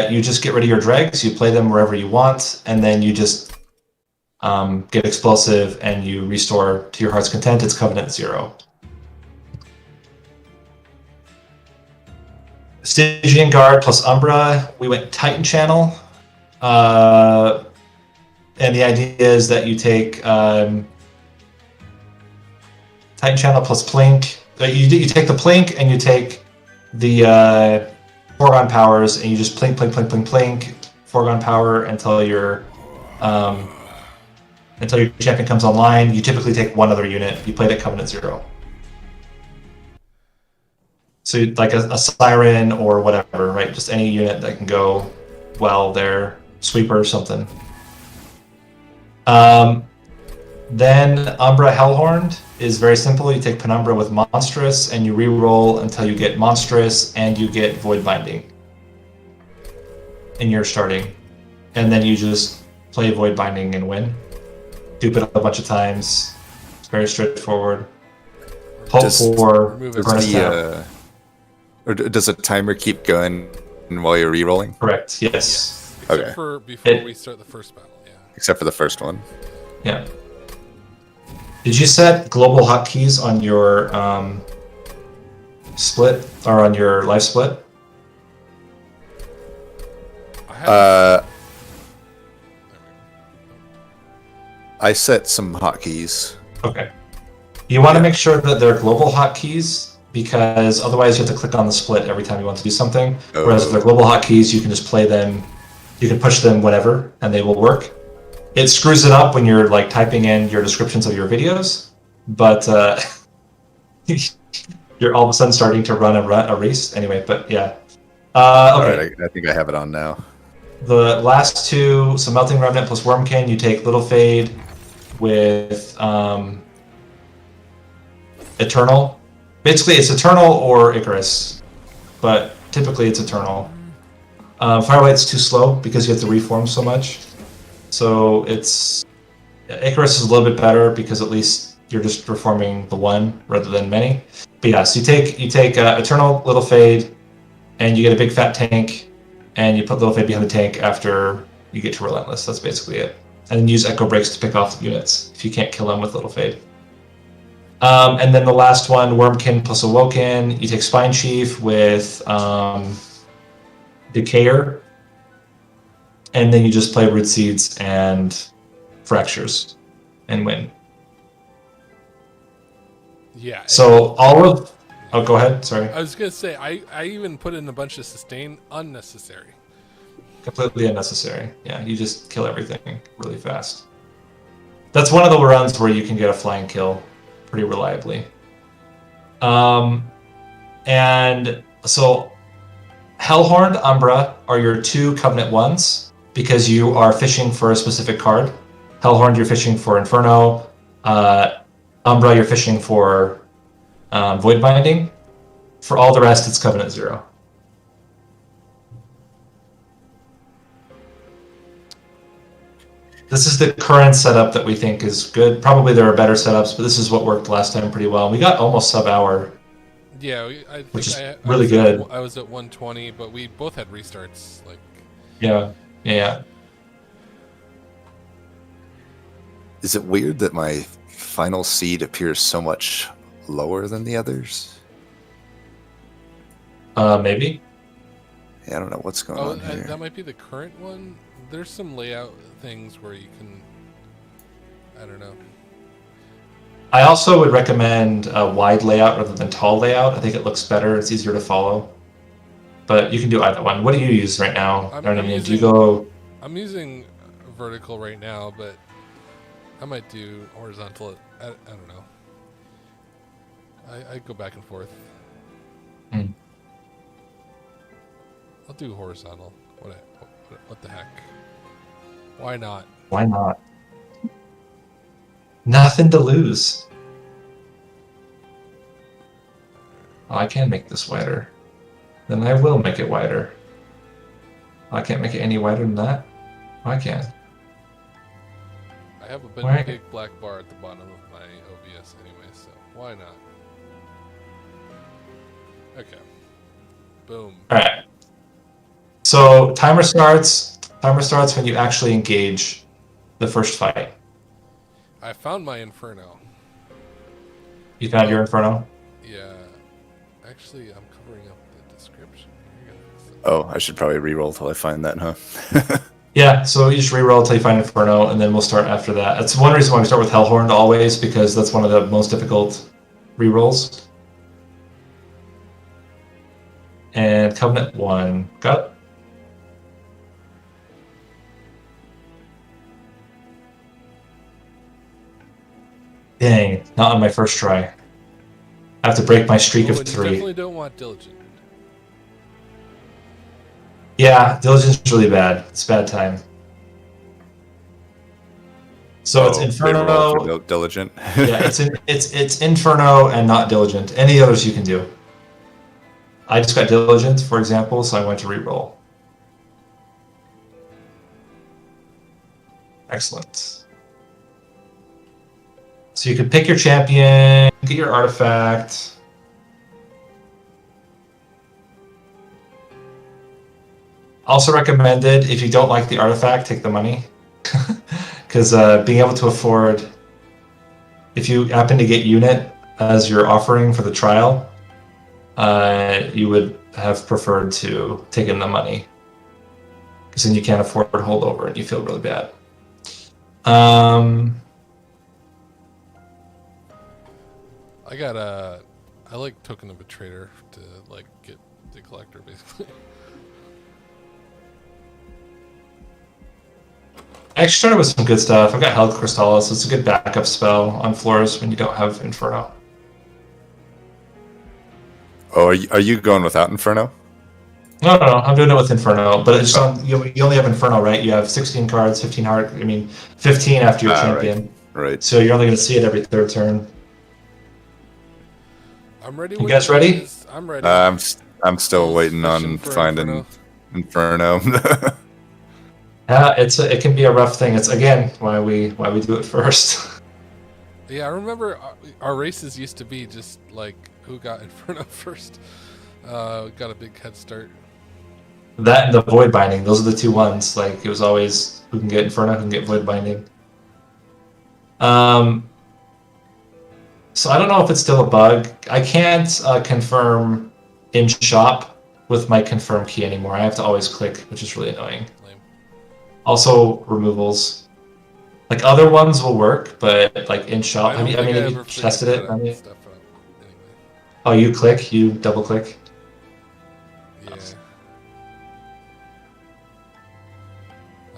you just get rid of your dregs, you play them wherever you want, and then you just get explosive and you restore to your heart's content. It's Covenant 0. Stygian Guard plus Umbra. We went Titan Channel. And the idea is that you take Titan Channel plus Plink. You take the Plink and you take the Foregone Powers, and you just plink, plink, plink, plink, plink, Foregone Power until your champion comes online. You typically take one other unit. You played at Covenant 0. So like a Siren or whatever, right? Just any unit that can go well there, Sweeper or something. Then Umbra Hellhorned is very simple. You take Penumbra with Monstrous, and you re-roll until you get Monstrous, and you get Void Binding in your starting. And then you just play Void Binding and win. Dupe it a bunch of times. It's very straightforward. Hope for or does a timer keep going while you're re-rolling? Correct, yes. Except for before we start the first battle, yeah. Except for the first one. Yeah. Did you set global hotkeys on your split, or on your life split? I set some hotkeys. Okay. You want to make sure that they're global hotkeys, because otherwise you have to click on the split every time you want to do something. Whereas if they're global hotkeys, you can just play them, you can push them whenever, and they will work. It screws it up when you're like typing in your descriptions of your videos, but you're all of a sudden starting to run a race anyway. But yeah, okay. All right, I think I have it on now. The last two, so Melting Remnant plus Wormkin. You take Little Fade with Eternal. Basically, it's Eternal or Icarus, but typically it's Eternal. Firewight's too slow because you have to reform so much. So it's Icarus is a little bit better because at least you're just reforming the one rather than many. But yeah, so you take Eternal, Little Fade, and you get a big fat tank, and you put Little Fade behind the tank after you get to Relentless. That's basically it. And then use Echo Breaks to pick off units if you can't kill them with Little Fade. And then the last one, Wormkin plus Awoken. You take Spine Chief with Decayer. And then you just play Root Seeds and Fractures and win. Yeah. So all of... Oh, go ahead. Sorry. I was going to say, I even put in a bunch of sustain unnecessary. Completely unnecessary. Yeah, you just kill everything really fast. That's one of the runs where you can get a flying kill pretty reliably. And so Hellhorned, Umbra are your two Covenant ones, because you are fishing for a specific card. Hellhorned, you're fishing for Inferno. Umbra, you're fishing for Void Binding. For all the rest, it's Covenant 0. This is the current setup that we think is good. Probably there are better setups, but this is what worked last time pretty well. We got almost sub-hour. Yeah, which is really good. I was at 120, but we both had restarts. Like. Yeah. Is it weird that my final seed appears so much lower than the others? Maybe. Yeah, I don't know what's going on here. That might be the current one. There's some layout things where you can... I don't know. I also would recommend a wide layout rather than tall layout. I think it looks better. It's easier to follow. But you can do either one. What do you use right now? Do you go... I'm using vertical right now, but I might do horizontal. I don't know. I go back and forth. I'll do horizontal. What the heck? Why not? Why not? Nothing to lose. Oh, I can make this wider. Then I will make it wider. I can't make it any wider than that. I can. I have a big black bar at the bottom of my OBS anyway, so why not? Okay. Boom. Alright. So timer starts. Timer starts when you actually engage the first fight. I found my Inferno. You found your Inferno? Yeah. Actually, I'm covering up the description. Here you Oh, I should probably reroll till I find that, huh? Yeah, so you just reroll until you find Inferno, and then we'll start after that. That's one reason why we start with Hellhorn always, because that's one of the most difficult rerolls. And Covenant 1. Got it. Dang, not on my first try. I have to break my streak Oh, of and you 3. definitely don't want Diligent. Yeah, Diligent's really bad. It's bad time. So it's They Inferno. roll for Diligent. Yeah, it's Inferno and not Diligent. Any others you can do. I just got Diligent, for example, so I went to reroll. Excellent. So you can pick your champion, get your artifact. Also recommended, if you don't like the artifact, take the money. Because being able to afford, if you happen to get unit as your offering for the trial, you would have preferred to take in the money. Because then you can't afford holdover and you feel really bad. I like Token of a Traitor to like get the collector basically. I actually started with some good stuff. I've got Held Crystallis, so it's a good backup spell on floors when you don't have Inferno. Oh, are you going without Inferno? No, I'm doing it with Inferno, but it's you only have Inferno, right? You have 16 cards, 15 heart. I mean, 15 after your champion. Right. So you're only going to see it every third turn. I'm ready. You guys ready? I'm ready. I'm still waiting on for finding Inferno. Yeah, it can be a rough thing. It's again why we do it first. Yeah, I remember our races used to be just like who got Inferno first. Got a big head start. That and the Void Binding, those are the two ones. Like it was always who can get Inferno, who can get Void Binding. So I don't know if it's still a bug. I can't confirm in shop with my confirm key anymore. I have to always click, which is really annoying. Lame. Also removals. Like other ones will work, but like in shop, have you tested it? Stuff up. Anyway. Oh, you click, you double click. Yeah.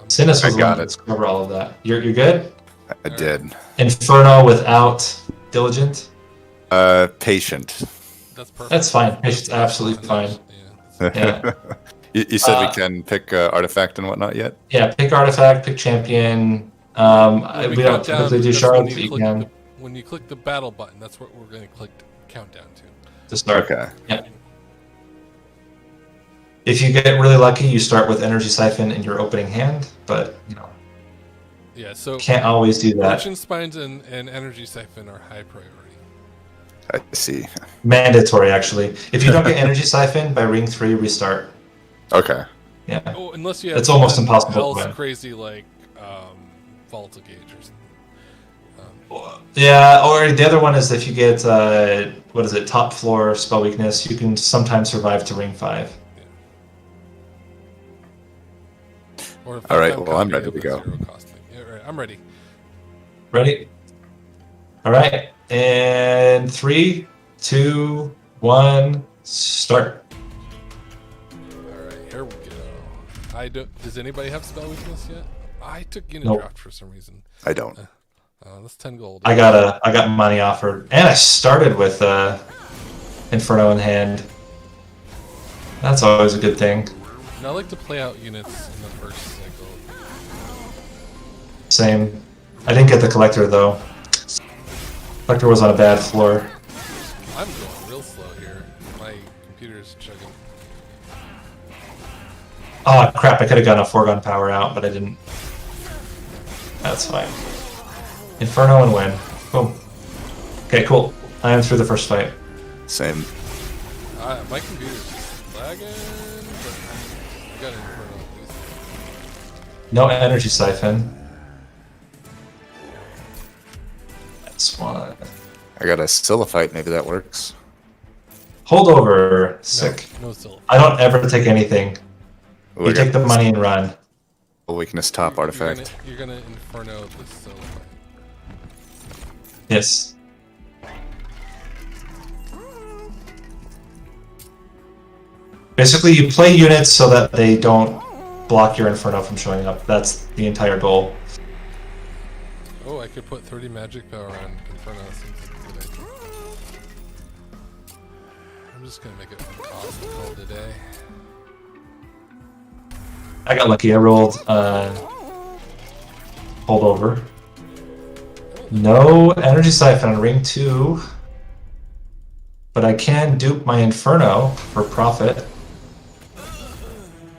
Sinus was I the got one to it. discover all of that. You're good? I did. Inferno without Diligent? Patient. That's perfect. That's fine. It's absolutely fine. Yeah. You said we can pick artifact and whatnot yet? Yeah, pick artifact, pick champion. We don't typically do shards, but you can. When you click the battle button, that's what we're going to click countdown to start. Okay. Yeah. If you get really lucky, you start with Energy Siphon in your opening hand, but yeah, so can't always do that. Ocean Spines and Energy Siphon are high priority. I see. Mandatory, actually. If you don't get Energy Siphon by ring 3, restart. Okay. Yeah. Oh, unless you have it's almost impossible else to win. Crazy like Vault of Gauge or something. Yeah, or the other one is if you get top floor spell weakness, you can sometimes survive to ring 5. Or all right, well, I'm ready to go. Yeah, right, I'm ready. Ready? All right, and 3, 2, 1, start. All right, here we go. Does anybody have spell weakness yet? I took unit draft for some reason. I don't. That's 10 gold. I got money offered, and I started with Inferno in hand. That's always a good thing. And I like to play out units in the first cycle. Same. I didn't get the collector though. Collector was on a bad floor. I'm going real slow here. My computer's chugging. Oh crap! I could have gotten a foregone power out, but I didn't. That's fine. Inferno and win. Boom. Okay, cool. I am through the first fight. Same. My computer's just lagging. got an Inferno at least. No energy siphon. That's one. I got a Siliphyte, maybe that works. Holdover. Sick. No still. I don't ever take anything. Ooh, You I got take the money and run. weakness top artifact. You're gonna Inferno this solo. Yes. Basically, you play units so that they don't block your Inferno from showing up. That's the entire goal. Oh, I could put 30 magic power on Inferno. Seems like a good idea. I'm just gonna make it one cost and call it a day. I got lucky. I rolled holdover. No energy siphon on ring 2. But I can dupe my Inferno for profit.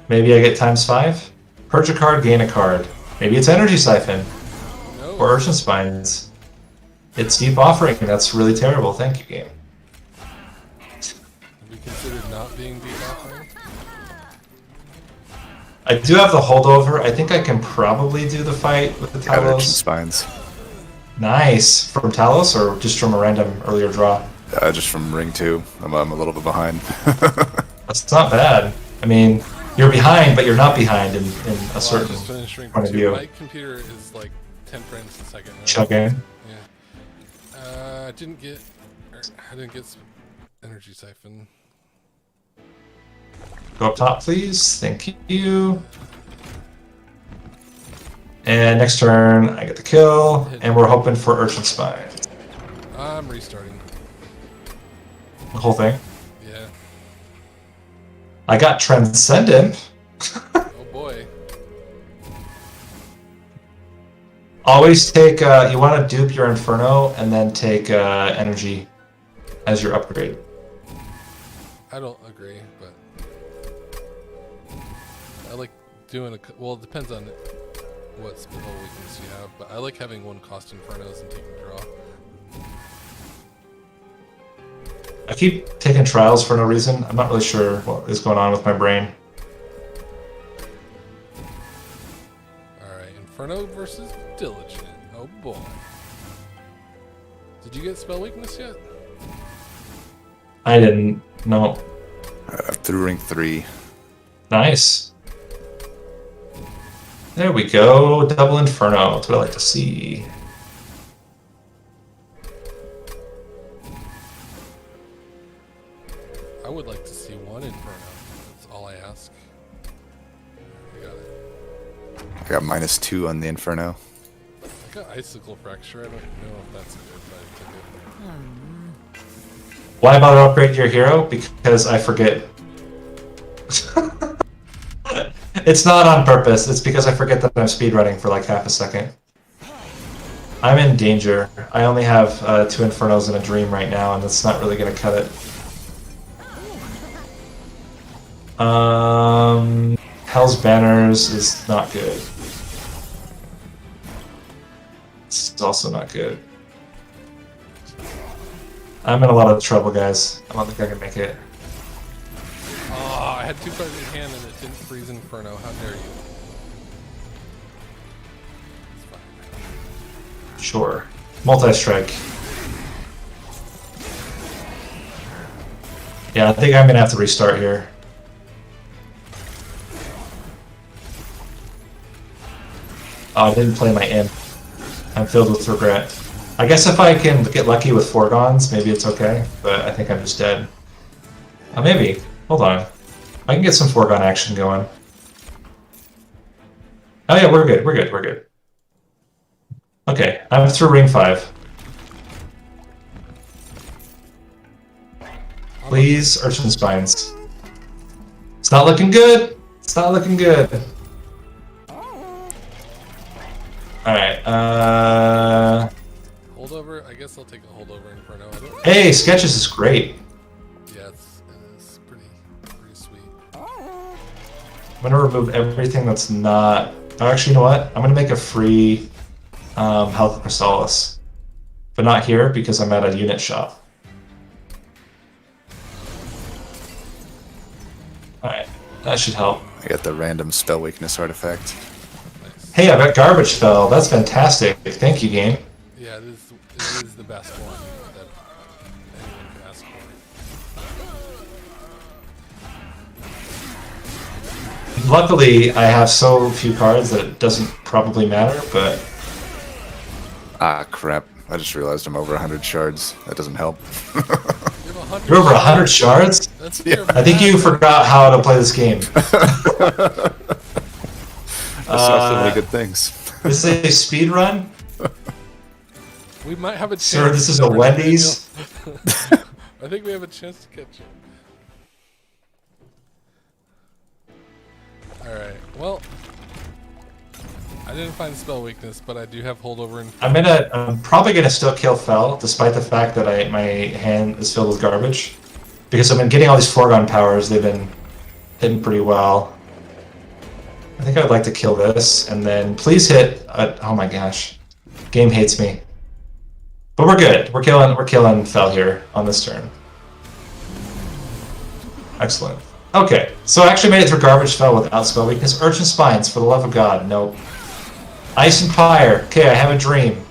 Maybe I get ×5. Purge a card, gain a card. Maybe it's energy siphon. No. Or Urchin Spines. It's deep offering. That's really terrible. Thank you, game. Have you considered not being deep offering? I do have the holdover. I think I can probably do the fight with the Got Urchin Talos. Spines. Nice. From Talos or just from a random earlier draw? Just from ring 2. I'm a little bit behind. That's not bad. I mean, you're behind, but you're not behind in a Well, I certain just finished ring point of 2. view. My computer is like 10 frames a second. now. Chugging. Yeah. I didn't get energy siphon. Go up top, please. Thank you. And next turn, I get the kill, and we're hoping for Urchin Spine. I'm restarting. The whole thing. Yeah. I got Transcendent. Oh boy. Always take, you want to dupe your Inferno, and then take energy as your upgrade. I don't agree, but I like doing well, it depends on what spell weakness you have, but I like having one cost Infernos and taking draw. I keep taking trials for no reason. I'm not really sure what is going on with my brain. Alright, Inferno versus Diligent. Oh boy. Did you get spell weakness yet? I didn't. No. Through ring 3. Nice. There we go. Double Inferno. That's what I like to see. I would like to see one Inferno. That's all I ask. I got it. I got -2 on the Inferno. I got Icicle Fracture. I don't know if that's good, but I took it. Why bother upgrade your hero? Because I forget. It's not on purpose. It's because I forget that I'm speedrunning for like half a second. I'm in danger. I only have 2 Infernos and a Dream right now, and that's not really going to cut it. Hell's Banners is not good. It's also not good. I'm in a lot of trouble, guys. I don't think I can make it. Oh, I had 2 cards in hand and it didn't freeze Inferno. How dare you? It's fine. Sure. Multi-strike. Yeah, I think I'm gonna have to restart here. Oh, I didn't play my imp. I'm filled with regret. I guess if I can get lucky with Foregons, maybe it's okay, but I think I'm just dead. Oh, maybe. Hold on. I can get some Foregone action going. Oh yeah, we're good, we're good, we're good. Okay, I'm through ring 5. Please, Urchin Spines. It's not looking good! It's not looking good! Alright, Holdover? I guess I'll take a holdover Inferno. I don't Hey, Sketches is great. Yeah, it's pretty sweet. I'm gonna remove everything that's not... Oh, actually, you know what? I'm gonna make a free Health Chrysalis. But not here, because I'm at a unit shop. Alright, that should help. I got the random spell weakness artifact. Nice. Hey, I got garbage spell. That's fantastic. Thank you, game. Yeah, it is the best one that anyone can ask for. Luckily, I have so few cards that it doesn't probably matter, but Ah, crap. I just realized I'm over 100 shards. That doesn't help. You have 100 you're over 100 shards? That's Yeah. I think you forgot how to play this game. I saw so many good things. This is a speed run? We might have a chance. Sir, this is a Nathaniel. Wendy's? I think we have a chance to catch you. Alright, well, I didn't find spell weakness, but I do have holdover in. I'm probably gonna still kill Fel, despite the fact that my hand is filled with garbage. Because I've been getting all these foregone powers, they've been hitting pretty well. I think I'd like to kill this, and then please hit. Oh my gosh, game hates me. But we're good. We're killing Fel here on this turn. Excellent. Okay, so I actually made it through garbage Fel without spell weakness. Urchin Spines, for the love of God, nope. Ice and Pyre. Okay, I have a dream.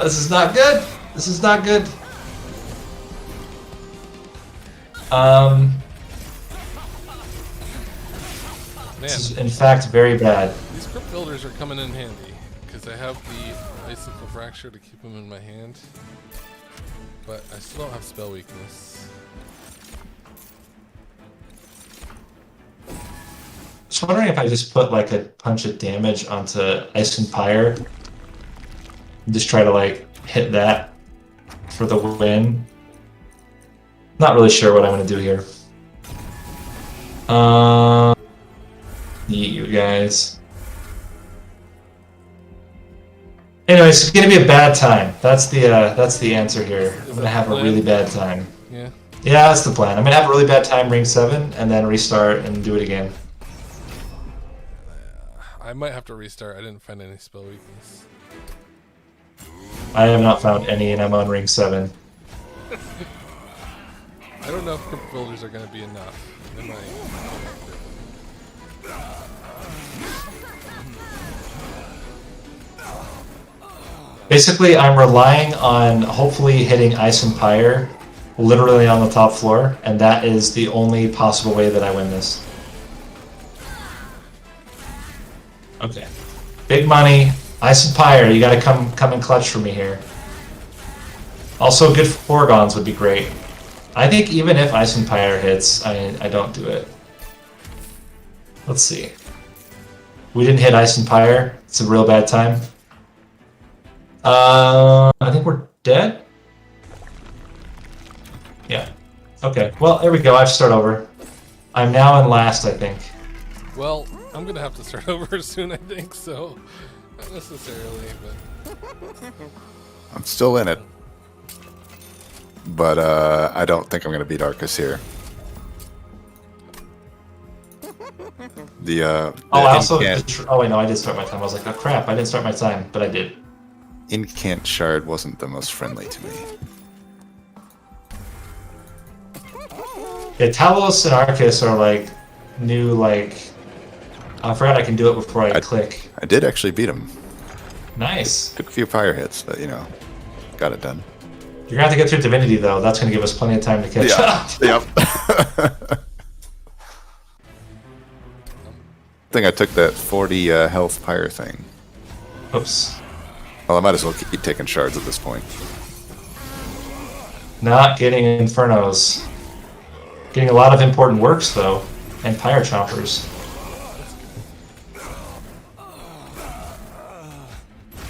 This is not good. This is not good. This is in fact very bad. These crypt builders are coming in handy because I have the icicle fracture to keep them in my hand, but I still don't have spell weakness. I was wondering if I just put like a punch of damage onto Ice and Pyre and just try to like hit that for the win. Not really sure what I'm gonna do here. You guys. Anyways, it's gonna be a bad time. That's the answer here. I'm gonna have a really bad time. Yeah. Yeah, that's the plan. I'm gonna have a really bad time ring 7 and then restart and do it again. I might have to restart. I didn't find any spell weakness. I have not found any and I'm on ring 7. I don't know if crypt builders are going to be enough. They might. Basically, I'm relying on hopefully hitting Ice and Pyre literally on the top floor, and that is the only possible way that I win this. Okay. Big money. Ice and Pyre, you gotta come in clutch for me here. Also, good foregons would be great. I think even if Ice and Pyre hits, I don't do it. Let's see. We didn't hit Ice and Pyre. It's a real bad time. I think we're dead? Yeah. Okay. Well, there we go. I have to start over. I'm now in last, I think. Well, I'm going to have to start over soon, I think, so not necessarily, but I'm still in it. But I don't think I'm going to beat Arcus here. I also oh wait, no, I did start my time. I was like, oh crap, I didn't start my time, but I did. Incant Shard wasn't the most friendly to me. Yeah, Talos and Arcus are like new, like I forgot I can do it before I click. I did actually beat him. Nice. Took a few fire hits, but you know, got it done. You're gonna have to get through Divinity though. That's gonna give us plenty of time to catch up. Yep. I think I took that 40 health pyre thing. Oops. Well, I might as well keep taking shards at this point. Not getting Infernos. Getting a lot of important works though, and Pyre Chompers.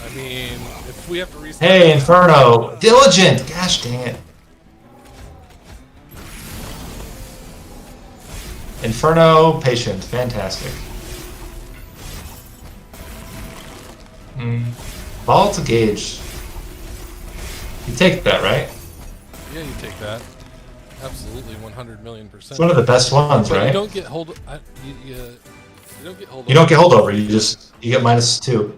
I mean, if we have to restart... Hey, Inferno! Diligent! Gosh dang it. Inferno, Patient. Fantastic. Ball to Gauge. You take that, right? Yeah, you take that. Absolutely, 100,000,000%. It's one of the best ones, But right? you don't get hold... you don't get hold... You don't get holdover, you get -2.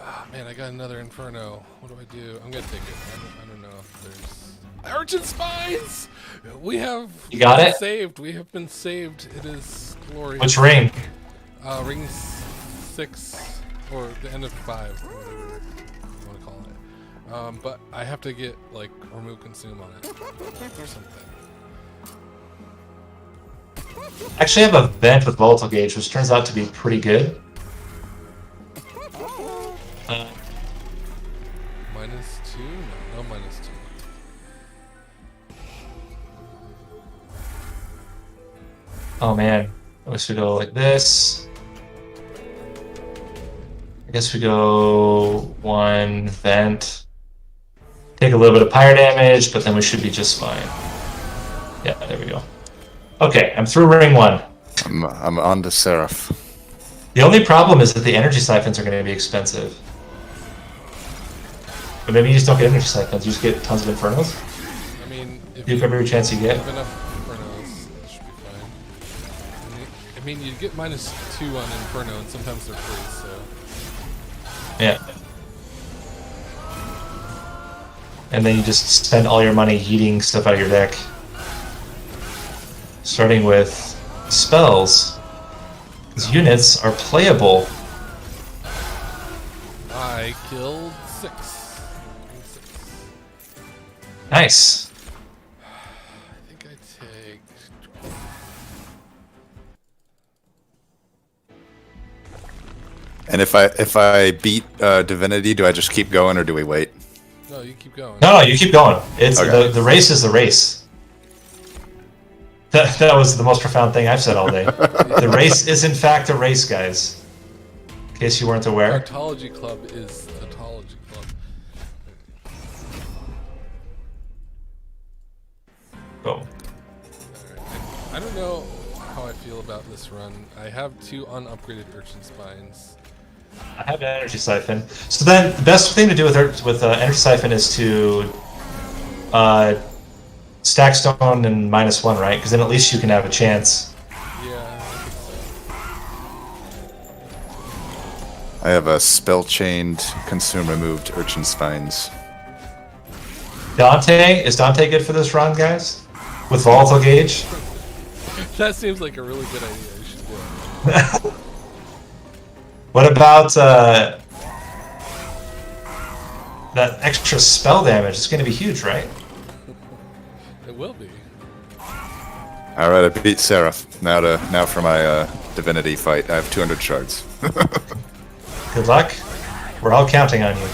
Oh, man, I got another Inferno. What do I do? I'm gonna take it. I don't know if there's... Urchin Spines! We have. You got been it? Saved. We have been saved. It is glorious. Which ring? Ring 6 or the end of 5, whatever you want to call it. But I have to get like remove consume on it or something. Actually, I have a vent with volatile gauge, which turns out to be pretty good. -2? No, no -2. Oh man, I guess we go like this. I guess we go 1 vent. Take a little bit of pyre damage, but then we should be just fine. Yeah, there we go. Okay, I'm through ring 1. I'm on to Seraph. The only problem is that the energy siphons are going to be expensive. But maybe you just don't get energy siphons, you just get tons of infernos. I mean, if You have every chance you get. have enough infernos, it should be fine. I mean, you get -2 on inferno, and sometimes they're free. So Yeah. And then you just spend all your money heating stuff out of your deck. Starting with spells. These units are playable. I killed 6. Nice. I think I take. And if I beat Divinity, do I just keep going or do we wait? No, you keep going. No, you keep going. It's Okay. the race is the race. That was the most profound thing I've said all day. The race is in fact a race, guys. In case you weren't aware. Tautology Club is the Tautology Club. Boom. Alright. I don't know how I feel about this run. I have 2 unupgraded Urchin Spines. I have an energy siphon. So then the best thing to do with energy siphon is to stack stone and -1, right? Because then at least you can have a chance. Yeah, I think so. I have a spell chained, consume removed Urchin Spines. Is Dante good for this run, guys? With volatile gauge? That seems like a really good idea. You should do it. What about that extra spell damage? It's going to be huge, right? It will be. All right, I beat Seraph. Now for my Divinity fight. I have 200 shards. Good luck. We're all counting on you.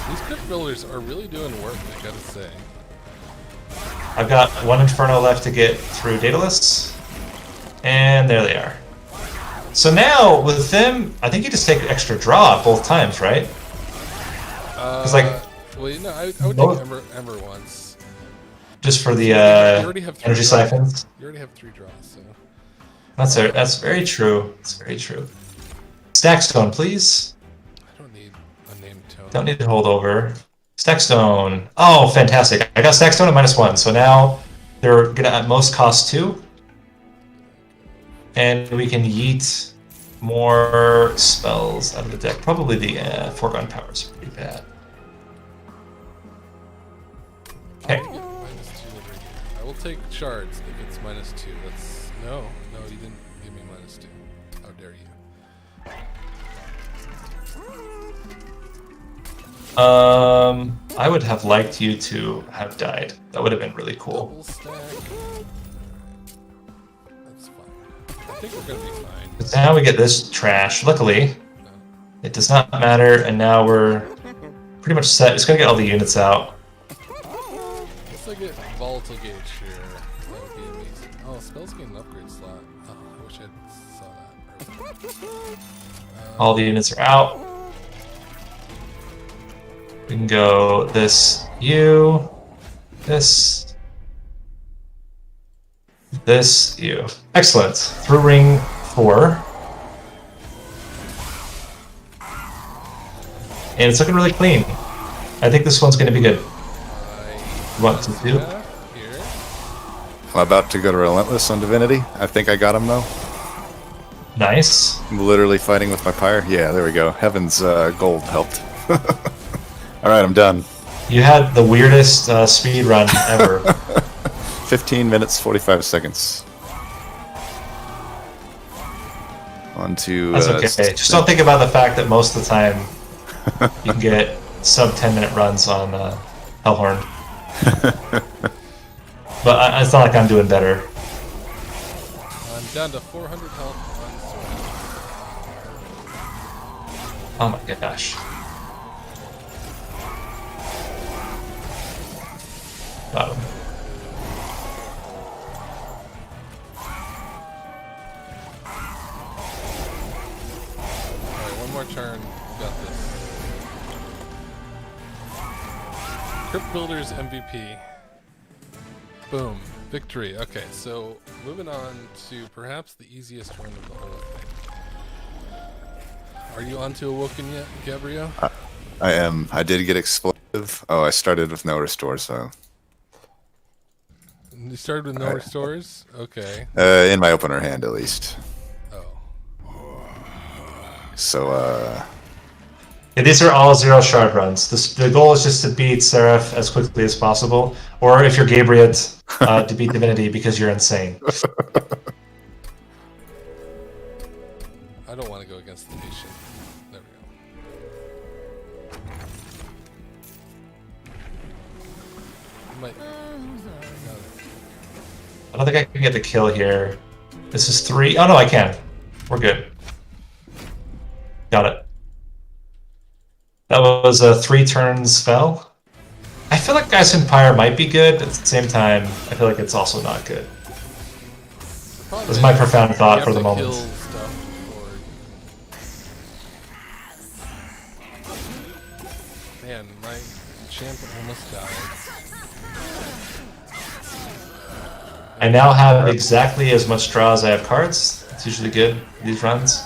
These crypt builders are really doing work, I gotta say. I've got 1 Inferno left to get through Daedalus. And there they are. So now, with them, I think you just take extra draw both times, right? Like, well, you know, I would both- take Ember once. just for the You already have 3 energy draws. siphons. You already have 3 draws, so. That's very true. That's very true. Stackstone, please. I don't need a named tone. Don't need to hold over. Stackstone. Oh, fantastic. I got Stackstone at -1, so now they're gonna at most cost 2. And we can yeet more spells out of the deck. Probably the Foregone Power is pretty bad. Okay. Get -2 over here. I will take shards if it's -2. That's no, you didn't give me -2. How dare you? I would have liked you to have died. That would have been really cool. Double stack. That's fine. I think we're gonna be fine. But now we get this trash. Luckily, it does not matter, and now we're pretty much set. It's gonna get all the units out. Let's get volatile gauge here. That would be amazing. Oh, spells get an upgrade slot. Oh, I wish I saw that. All the units are out. We can go this U, this U. Excellent. Through ring 4. And it's looking really clean. I think this one's going to be good. What to do? Here. I'm about to go to Relentless on Divinity. I think I got him though. Nice. I'm literally fighting with my pyre. Yeah, there we go. Heaven's gold helped. All right, I'm done. You had the weirdest speed run ever. 15 minutes, 45 seconds. On to... That's okay. Just don't think about the fact that most of the time you can get sub 10-minute runs on Hellhorn. But it's not like I'm doing better. I'm down to 400 health Oh my gosh. Got him. Alright, one more turn. Got this. Crypt Builders MVP. Boom. Victory. Okay, so moving on to perhaps the easiest run of the whole thing. Are you onto Awoken yet, Gabriot? I am. I did get explosive. Oh, I started with no restore, so... You started with no restores? Okay. In my opener hand, at least. Oh. So, Yeah, these are all 0 shard runs. The goal is just to beat Seraph as quickly as possible, or if you're Gabriot, to beat Divinity because you're insane. I don't want to go against the nation. There we go. Might. Got it. I don't think I can get the kill here. This is 3. Oh no, I can. We're good. Got it. That was a 3 turn spell. I feel like Ice Empire might be good, but at the same time, I feel like it's also not good. That's my profound thought for the moment. Man, my champ almost died. I now have exactly as much draw as I have cards. It's usually good, these runs.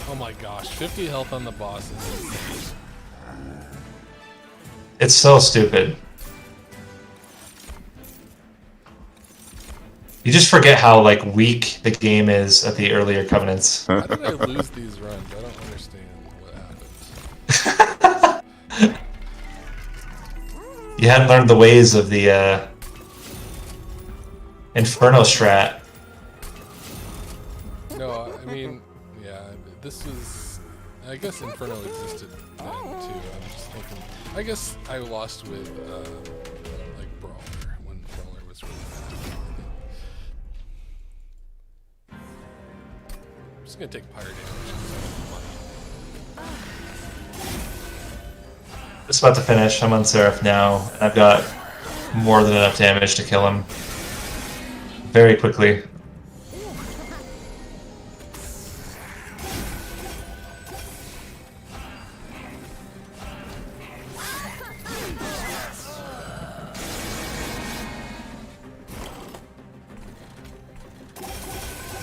Oh my gosh, 50 health on the boss is insane. It's so stupid. You just forget how like weak the game is at the earlier Covenants. How did I lose these runs? I don't understand what happened. You hadn't learned the ways of the Inferno strat. No, I mean, yeah, this was... I guess Inferno existed then too. I'm just thinking... I guess I lost with, like, Brawler, when Brawler was really bad. I'm just gonna take fire damage. It's about to finish. I'm on Seraph now, and I've got more than enough damage to kill him very quickly.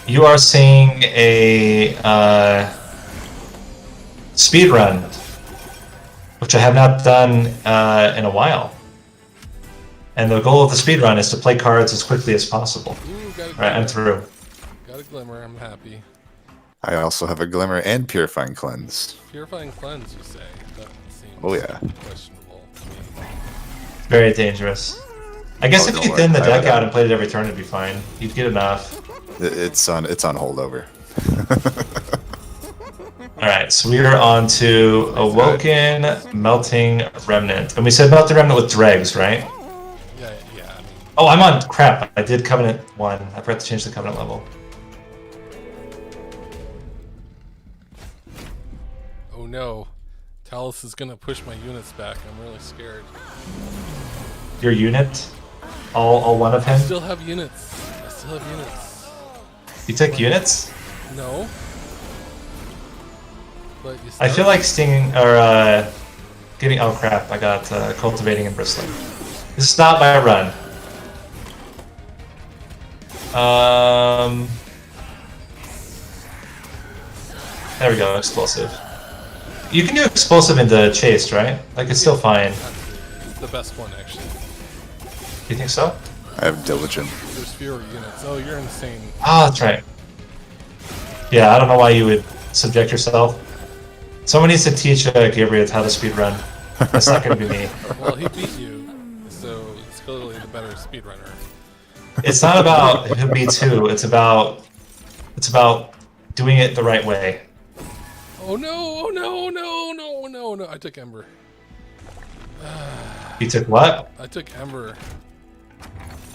You are seeing a speed run, which I have not done in a while. And the goal of the speed run is to play cards as quickly as possible. Alright, I'm through. Got a Glimmer, I'm happy. I also have a Glimmer and Purifying Cleanse. Purifying Cleanse, you say? That seems Oh yeah. questionable to me. Very dangerous. I guess if don't you worry. thin the I deck would- out and played it every turn, it'd be fine. You'd get enough. It's on holdover. Alright, so we are on to Awoken Melting Remnant. And we said Melting Remnant with dregs, right? Yeah, I mean... Oh, I'm on crap. I did Covenant 1. I forgot to change the Covenant level. Oh no. Talus is gonna push my units back. I'm really scared. Your unit? All one of I him? still have units. I still have units. You took units? No. But you I feel like stinging or getting. Oh crap! I got cultivating and bristling. This is not my run. There we go. Explosive. You can do explosive into chased, right? Like it's still fine. It's the best one, actually. You think so? I have Diligent. There's fewer units. Oh, you're insane. Ah, that's right. Yeah, I don't know why you would subject yourself. Someone needs to teach Gabriot how to speedrun. That's not going to be me. Well, he beat you, so he's clearly the better speedrunner. It's not about who beats who. It's about doing it the right way. Oh no! Oh no! No! No! No! No! I took Ember. You took what? I took Ember.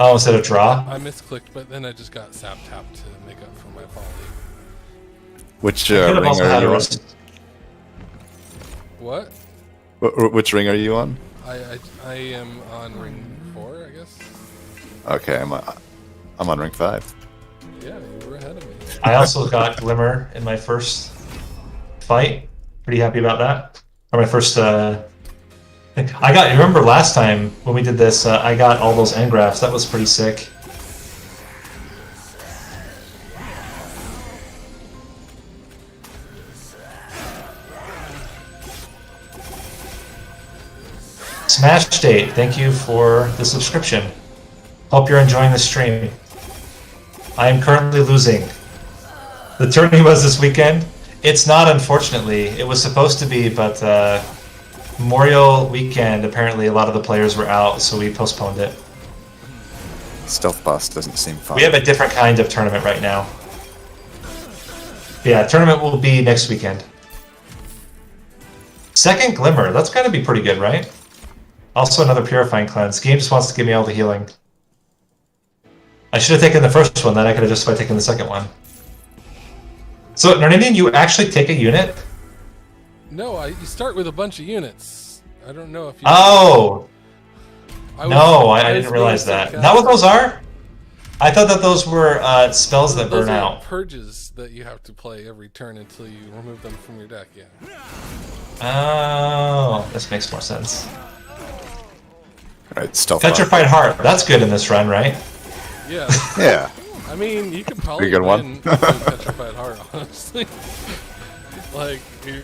Oh, instead of draw? I misclicked, but then I just got sap tapped to make up for my folly. Which Could have ring also are had you a on? risk. What? Which ring are you on? I am on ring 4, I guess. Okay, I'm on ring 5. Yeah, you were ahead of me. I also got Glimmer in my first fight. Pretty happy about that. Or my first. I got. Remember last time when we did this? I got all those engrafts. That was pretty sick. Smash Date, thank you for the subscription. Hope you're enjoying the stream. I am currently losing. The tourney was this weekend. It's not, unfortunately. It was supposed to be, but Memorial weekend, apparently a lot of the players were out, so we postponed it. Stealth boss doesn't seem fun. We have a different kind of tournament right now. Yeah, tournament will be next weekend. Second Glimmer, that's gotta be pretty good, right? Also another Purifying Cleanse. Game just wants to give me all the healing. I should have taken the first one, then I could have justified taking the second one. So, Nathaniel, you actually take a unit? No, you start with a bunch of units. I don't know if you... Oh! I didn't realize that. Is that what those are? I thought that those were spells that burn out. Purges that you have to play every turn until you remove them from your deck, yeah. Oh, this makes more sense. Alright, stealth boss. Petrified Heart, that's good in this run, right? Yeah. Yeah. I mean, you could probably Pretty good one. win with Petrified Heart, honestly. Like,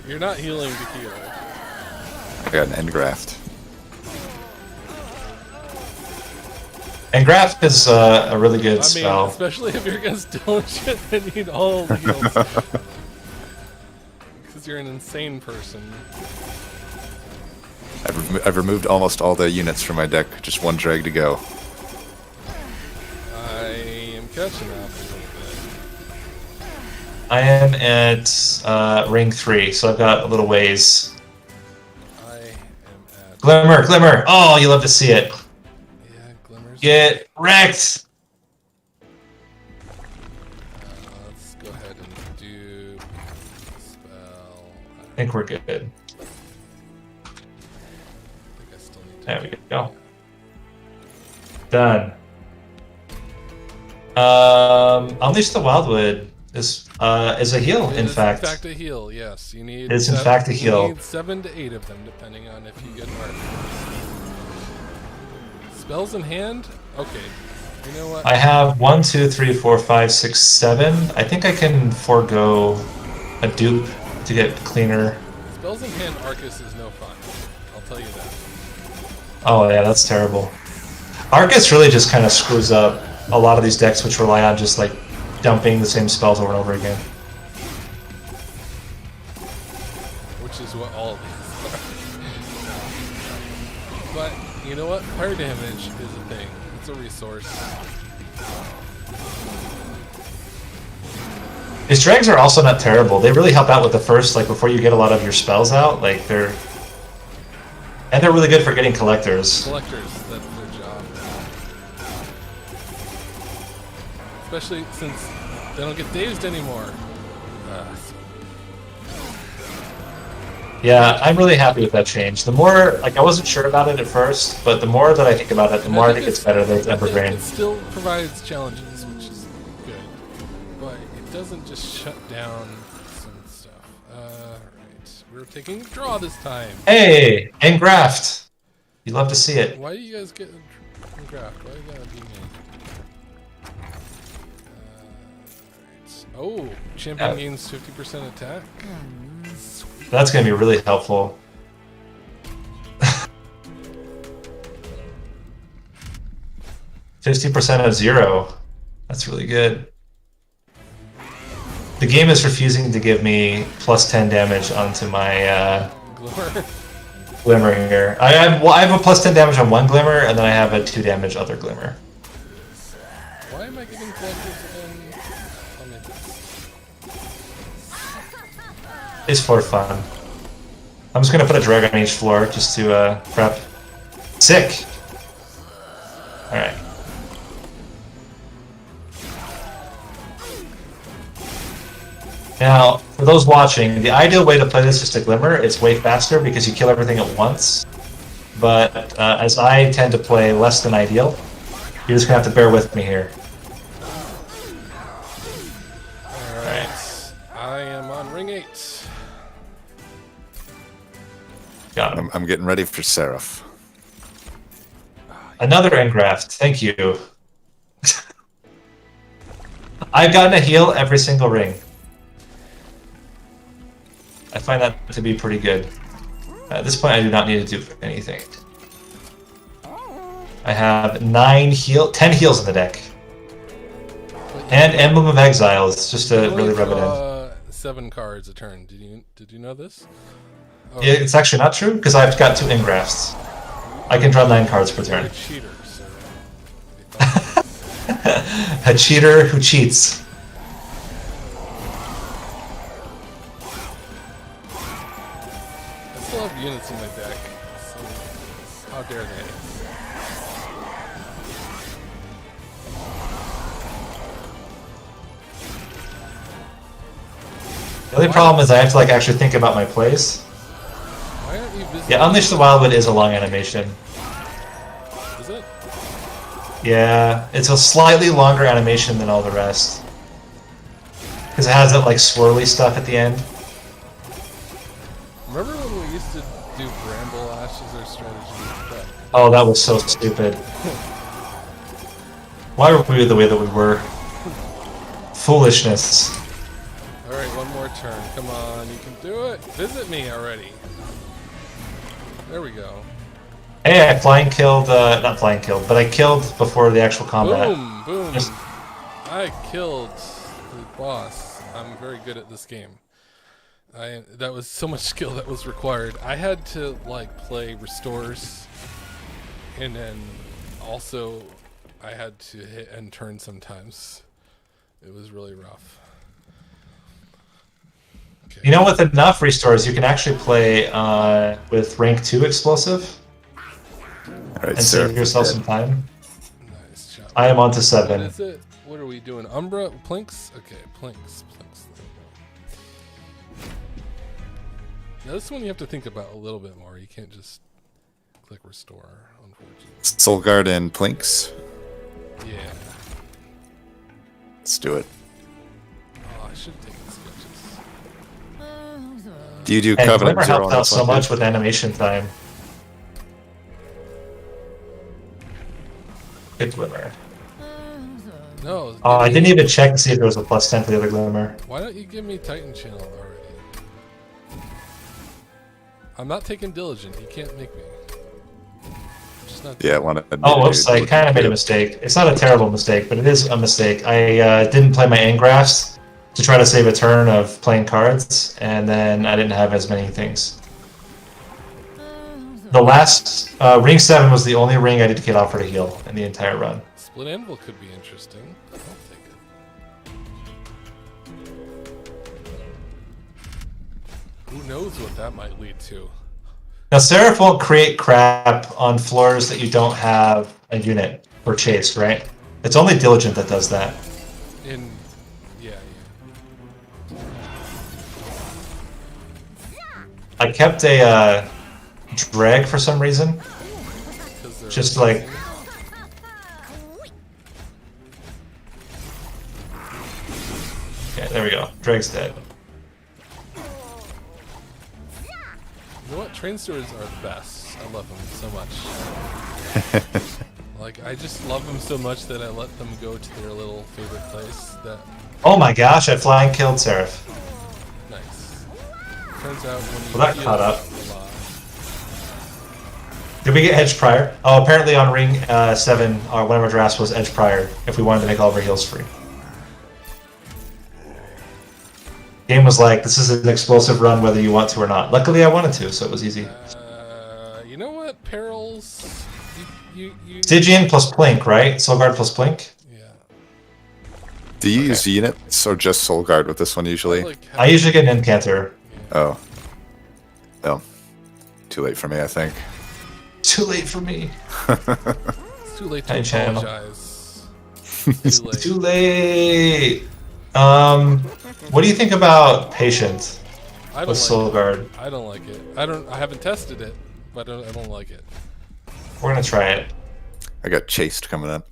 you're not healing to heal. I got an engraft. Engraft is a really good spell. Especially if you're against Dylan shit and need all the heals. Because you're an insane person. I've removed almost all the units from my deck. Just one drag to go. I am catching up a little bit. I am at ring 3, so I've got a little ways. I am at... Glimmer, Glimmer! Oh, you love to see it. Yeah, Glimmers. Get wrecked! Let's go ahead and do spell. I think we're good. I think I still need to... There we go. Done. Unleash the Wildwood is a heal, in fact. In fact, a heal, yes. You need. It's in fact a heal. You need 7 to 8 of them, depending on if you get marked. Spells in hand? Okay. You know what? I have 1, 2, 3, 4, 5, 6, 7. I think I can forego a dupe to get cleaner. Spells in hand Arcus is no fun. I'll tell you that. Oh yeah, that's terrible. Arcus really just kind of screws up a lot of these decks which rely on just like dumping the same spells over and over again. Which is what all of these are. But, you know what? Fire damage is a thing. It's a resource. His dregs are also not terrible. They really help out with the first, like before you get a lot of your spells out. Like they're really good for getting collectors. Collectors, that's their job. Especially since they don't get dazed anymore. Yeah, I'm really happy with that change. The more, like I wasn't sure about it at first, but the more that I think about it, the more I think it's better that it's Evergreen. It still provides challenges, which is good. But it doesn't just shut down some stuff. Alright. We're taking a draw this time. Hey, Engraft. You love to see it. Why do you guys get graft? Why do you gotta be me? Oh, champion gains 50% attack. That's going to be really helpful. 50% of 0. That's really good. The game is refusing to give me plus 10 damage onto my Glimmer. glimmer here. I have a plus 10 damage on one glimmer, and then I have a 2 damage other glimmer. Why am I getting collective in? Tell me this. It's for fun. I'm just gonna put a drag on each floor just to prep. Sick! Alright. Now, for those watching, the ideal way to play this is to Glimmer. It's way faster because you kill everything at once. But as I tend to play less than ideal, you're just gonna have to bear with me here. Alright. I am on ring 8. Got him. I'm getting ready for Seraph. Another engraft. Thank you. I've gotten a heal every single ring. I find that to be pretty good. At this point, I do not need to do anything. I have 10 heals in the deck. And Emblem of Exiles, just to really rub it in. 7 cards a turn. Did you know this? Oh, Yeah, it's actually not true, because I've got 2 engrafts. I can draw 9 cards per you're turn. a cheater, sir. A cheater who cheats. I still have units in my deck, so how dare they? The only problem is I have to actually think about my plays. Why aren't you visiting? Yeah, Unleash the Wildwood is a long animation. Is it? Yeah, it's a slightly longer animation than all the rest. Because it has that swirly stuff at the end. Remember when we used to do Bramble Ash as our strategy? Oh, that was so stupid. Why were we the way that we were? Foolishness. Alright, one more turn. Come on, you can do it. Visit me already. There we go. Hey, I flying killed, not flying killed, but I killed before the actual combat. Boom, boom. Just- I killed the boss. I'm very good at this game. That was so much skill that was required. I had to play restores, and then also I had to hit and turn sometimes. It was really rough. Okay. You know, with enough restores, you can actually play with rank 2 explosive Alright, and save Seraph. yourself some time. Nice job. I am on to What 7. is it? What are we doing? Umbra? Plinks? Okay, Plinks. Now this one you have to think about a little bit more. You can't just click restore, unfortunately. Soulguard and Plinks. Yeah. Let's do it. Oh, I should have taken sketches. Do you do And Covenant Glimmer Zero helped on out this so one, much dude? with animation time. Good Glimmer. No. Oh, I give me- didn't even check to see if there was a plus 10 for the other Glimmer. Why don't you give me Titan Channel already? I'm not taking Diligent. You can't make me. I'm just not. Yeah, I want to. Oh, whoops, I kind of made a mistake. It's not a terrible mistake, but it is a mistake. I didn't play my engrafts to try to save a turn of playing cards, and then I didn't have as many things. The last, ring 7 was the only ring I did get offered a heal in the entire run. Split Anvil could be interesting. I'll take it. Who knows what that might lead to? Now, Seraph won't create crap on floors that you don't have a unit for chase, right? It's only Diligent that does that. Yeah. I kept a drag for some reason. 'Cause they're Just amazing. Okay, there we go. Drag's dead. You know what? Train stores are the best. I love them so much. I just love them so much that I let them go to their little favorite place. That Oh my gosh, I flying killed Seraph. nice. Turns out when you Well, that heal caught up. a lot- Did we get edge prior? Oh, apparently on ring 7, one of our drafts was edge prior if we wanted to make all of our heals free. Game was like, this is an explosive run whether you want to or not. Luckily, I wanted to, so it was easy. You know what? Perils. You Stygian plus Plink, right? Soulguard plus Plink? Yeah. Do you use units or just Soul Guard with this one usually? I usually get an Incanter. Oh. No. Too late for me, I think. Too late for me. It's too late to Channel. apologize. It's too late. What do you think about Patient I don't with like Soulguard? it. I don't like it. I haven't tested it, but I don't like it. We're gonna try it. I got chased coming up.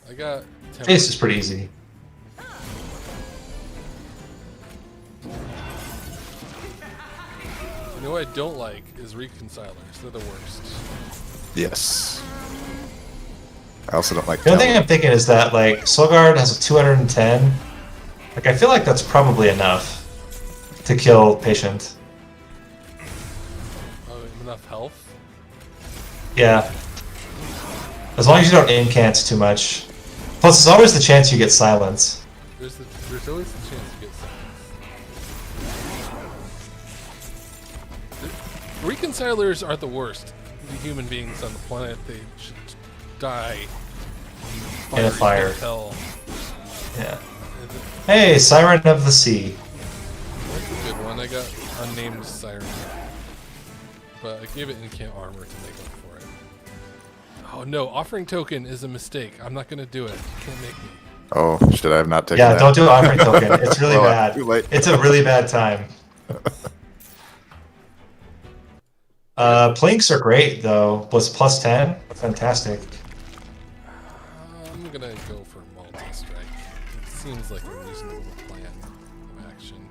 I got Chase is pretty easy. You know what I don't like is reconcilers. They're the worst. Yes. I also don't like The only thing I'm thinking is that like Soulguard has a 210. Like I feel like that's probably enough to kill Patient. Oh, enough health? Yeah. As long as you don't incant too much. Plus, there's always the chance you get silence. There's always the chance to get silence. Reconcilers are the worst. The human beings on the planet, they should die In a fire. Hell. Yeah. Hey, Siren of the Sea. That's a good one. I got unnamed siren, but I gave it incant armor to make up for it. Oh no, offering token is a mistake. I'm not gonna do it. You can't make me. Oh, should I have not taken Yeah, that? don't do offering token. It's really Oh, bad. too late. It's a really bad time. Plinks are great though. Was plus 10? Fantastic. I'm gonna go for multi-strike. It seems like a reasonable plan of action.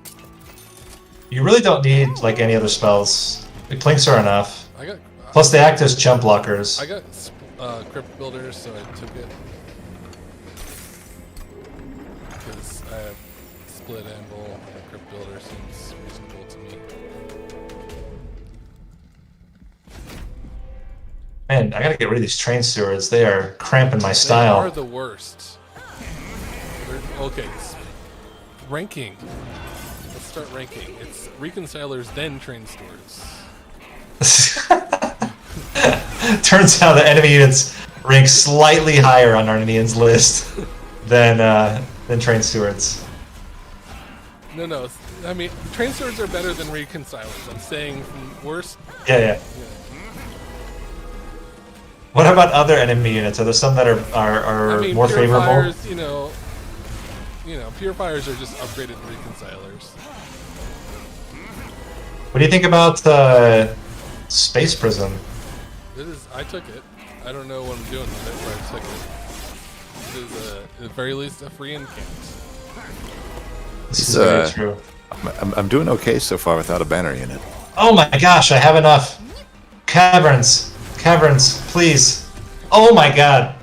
You really don't need like any other spells. The Plinks are enough. I got Plus they act as jump blockers. I got crypt builders, so I took it because I have split anvil and crypt builder seems reasonable to me. Man, I gotta get rid of these train stewards. They are cramping my They are style. the worst. Okay, ranking. Let's start ranking. It's reconcilers, then train stewards. Turns out the enemy units rank slightly higher on Arninian's list than train stewards. No. I mean, train stewards are better than reconcilers. I'm saying from worst. Yeah. What about other enemy units? Are there some that are I mean, more favorable? purifiers, you know, purifiers are just upgraded reconcilers. What do you think about Space Prism? I took it. I don't know what I'm doing with it, but I took it. It is at the very least a free incant. This is very true. I'm doing okay so far without a banner unit. Oh my gosh, I have enough. Caverns, please. Oh my god.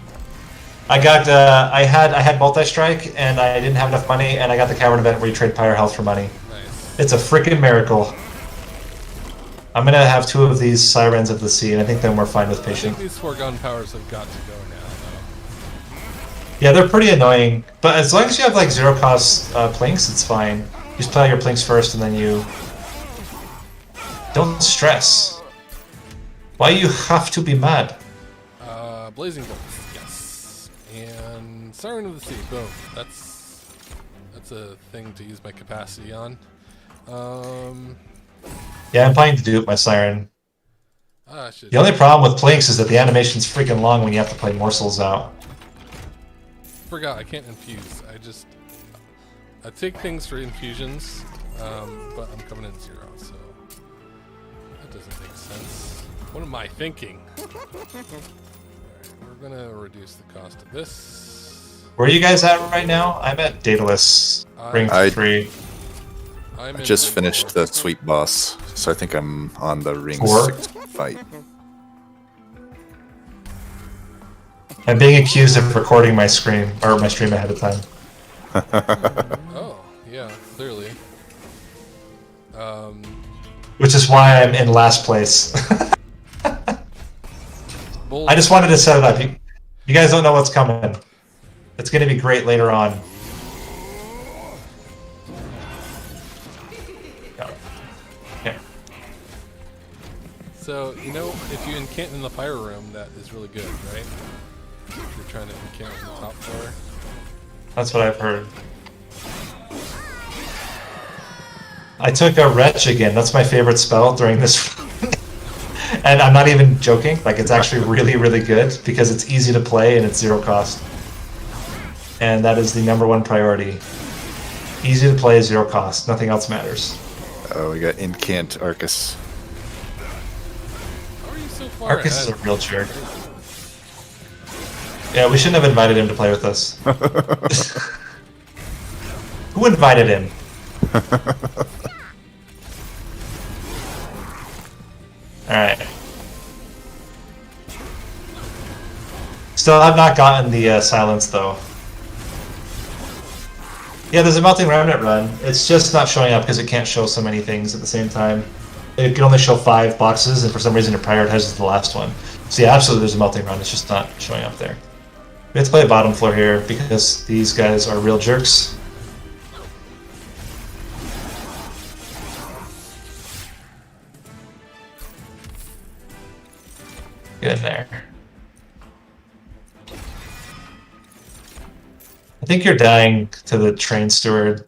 I got I had multi-strike and I didn't have enough money and I got the cavern event where you trade Pyre Health for money. Nice. It's a freaking miracle. I'm gonna have 2 of these Sirens of the Sea and I think then we're fine with I Patient. think these foregone powers have got to go now, Yeah, they're pretty annoying, but as long as you have like 0 cost Plinks, it's fine. You just play your Plinks first and then you... Don't stress. Why you have to be mad? though. Blazing bolts, yes. And Siren of the Sea, boom. That's a thing to use my capacity on. Yeah, I'm planning to do it with my Siren. Shit. The only problem with Plinks is that the animation's freaking long when you have to play morsels out. Forgot, I can't infuse. I take things for infusions, but I'm coming in 0, so that doesn't make sense. What am I thinking? Alright, we're gonna reduce the cost of this. Where are you guys at right now? I'm at Daedalus Ring I- 3. I'm I in just ring finished 4. the sweet boss, so I think I'm on the ring 4? 6 fight. I'm being accused of recording my stream ahead of time. Oh, yeah, clearly. Which is why I'm in last place. Bold I just wanted to set it up. You guys don't know what's coming. It's going to be great later on. So, you know, if you incant in the fire room, that is really good, right? If you're trying to incant on the top floor. That's what I've heard. I took a Wretch again. That's my favorite spell during this run. And I'm not even joking. Like, it's actually really, really good because it's easy to play and it's 0 cost. And that is the #1 priority. Easy to play, 0 cost. Nothing else matters. Oh, we got Incant Arcus. How are you so far Arcus is ahead? a real jerk. Yeah, we shouldn't have invited him to play with us. Who invited him? Alright. Still have not gotten the silence, though. Yeah, there's a Melting Remnant run. It's just not showing up because it can't show so many things at the same time. It can only show 5 boxes, and for some reason it prioritizes the last one. So yeah, absolutely there's a Melting Run, it's just not showing up there. We have to play bottom floor here because these guys are real jerks. Get in there. I think you're dying to the Train Steward.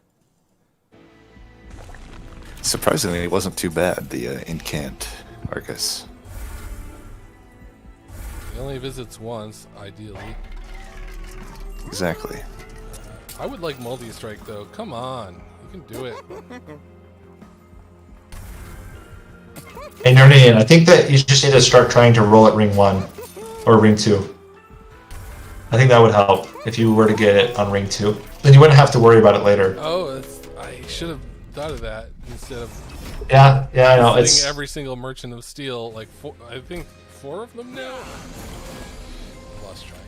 Surprisingly, it wasn't too bad, the Incant Arcus. He only visits once, ideally. Exactly. I would like multi-strike, though. Come on. You can do it. Hey Nernian, I think that you just need to start trying to roll at ring 1 or ring 2. I think that would help if you were to get it on ring 2. Then you wouldn't have to worry about it later. Oh, I should have thought of that instead of Yeah, I know. visiting It's every single Merchant of Steel. Like, I think 4 of them now? I lost track.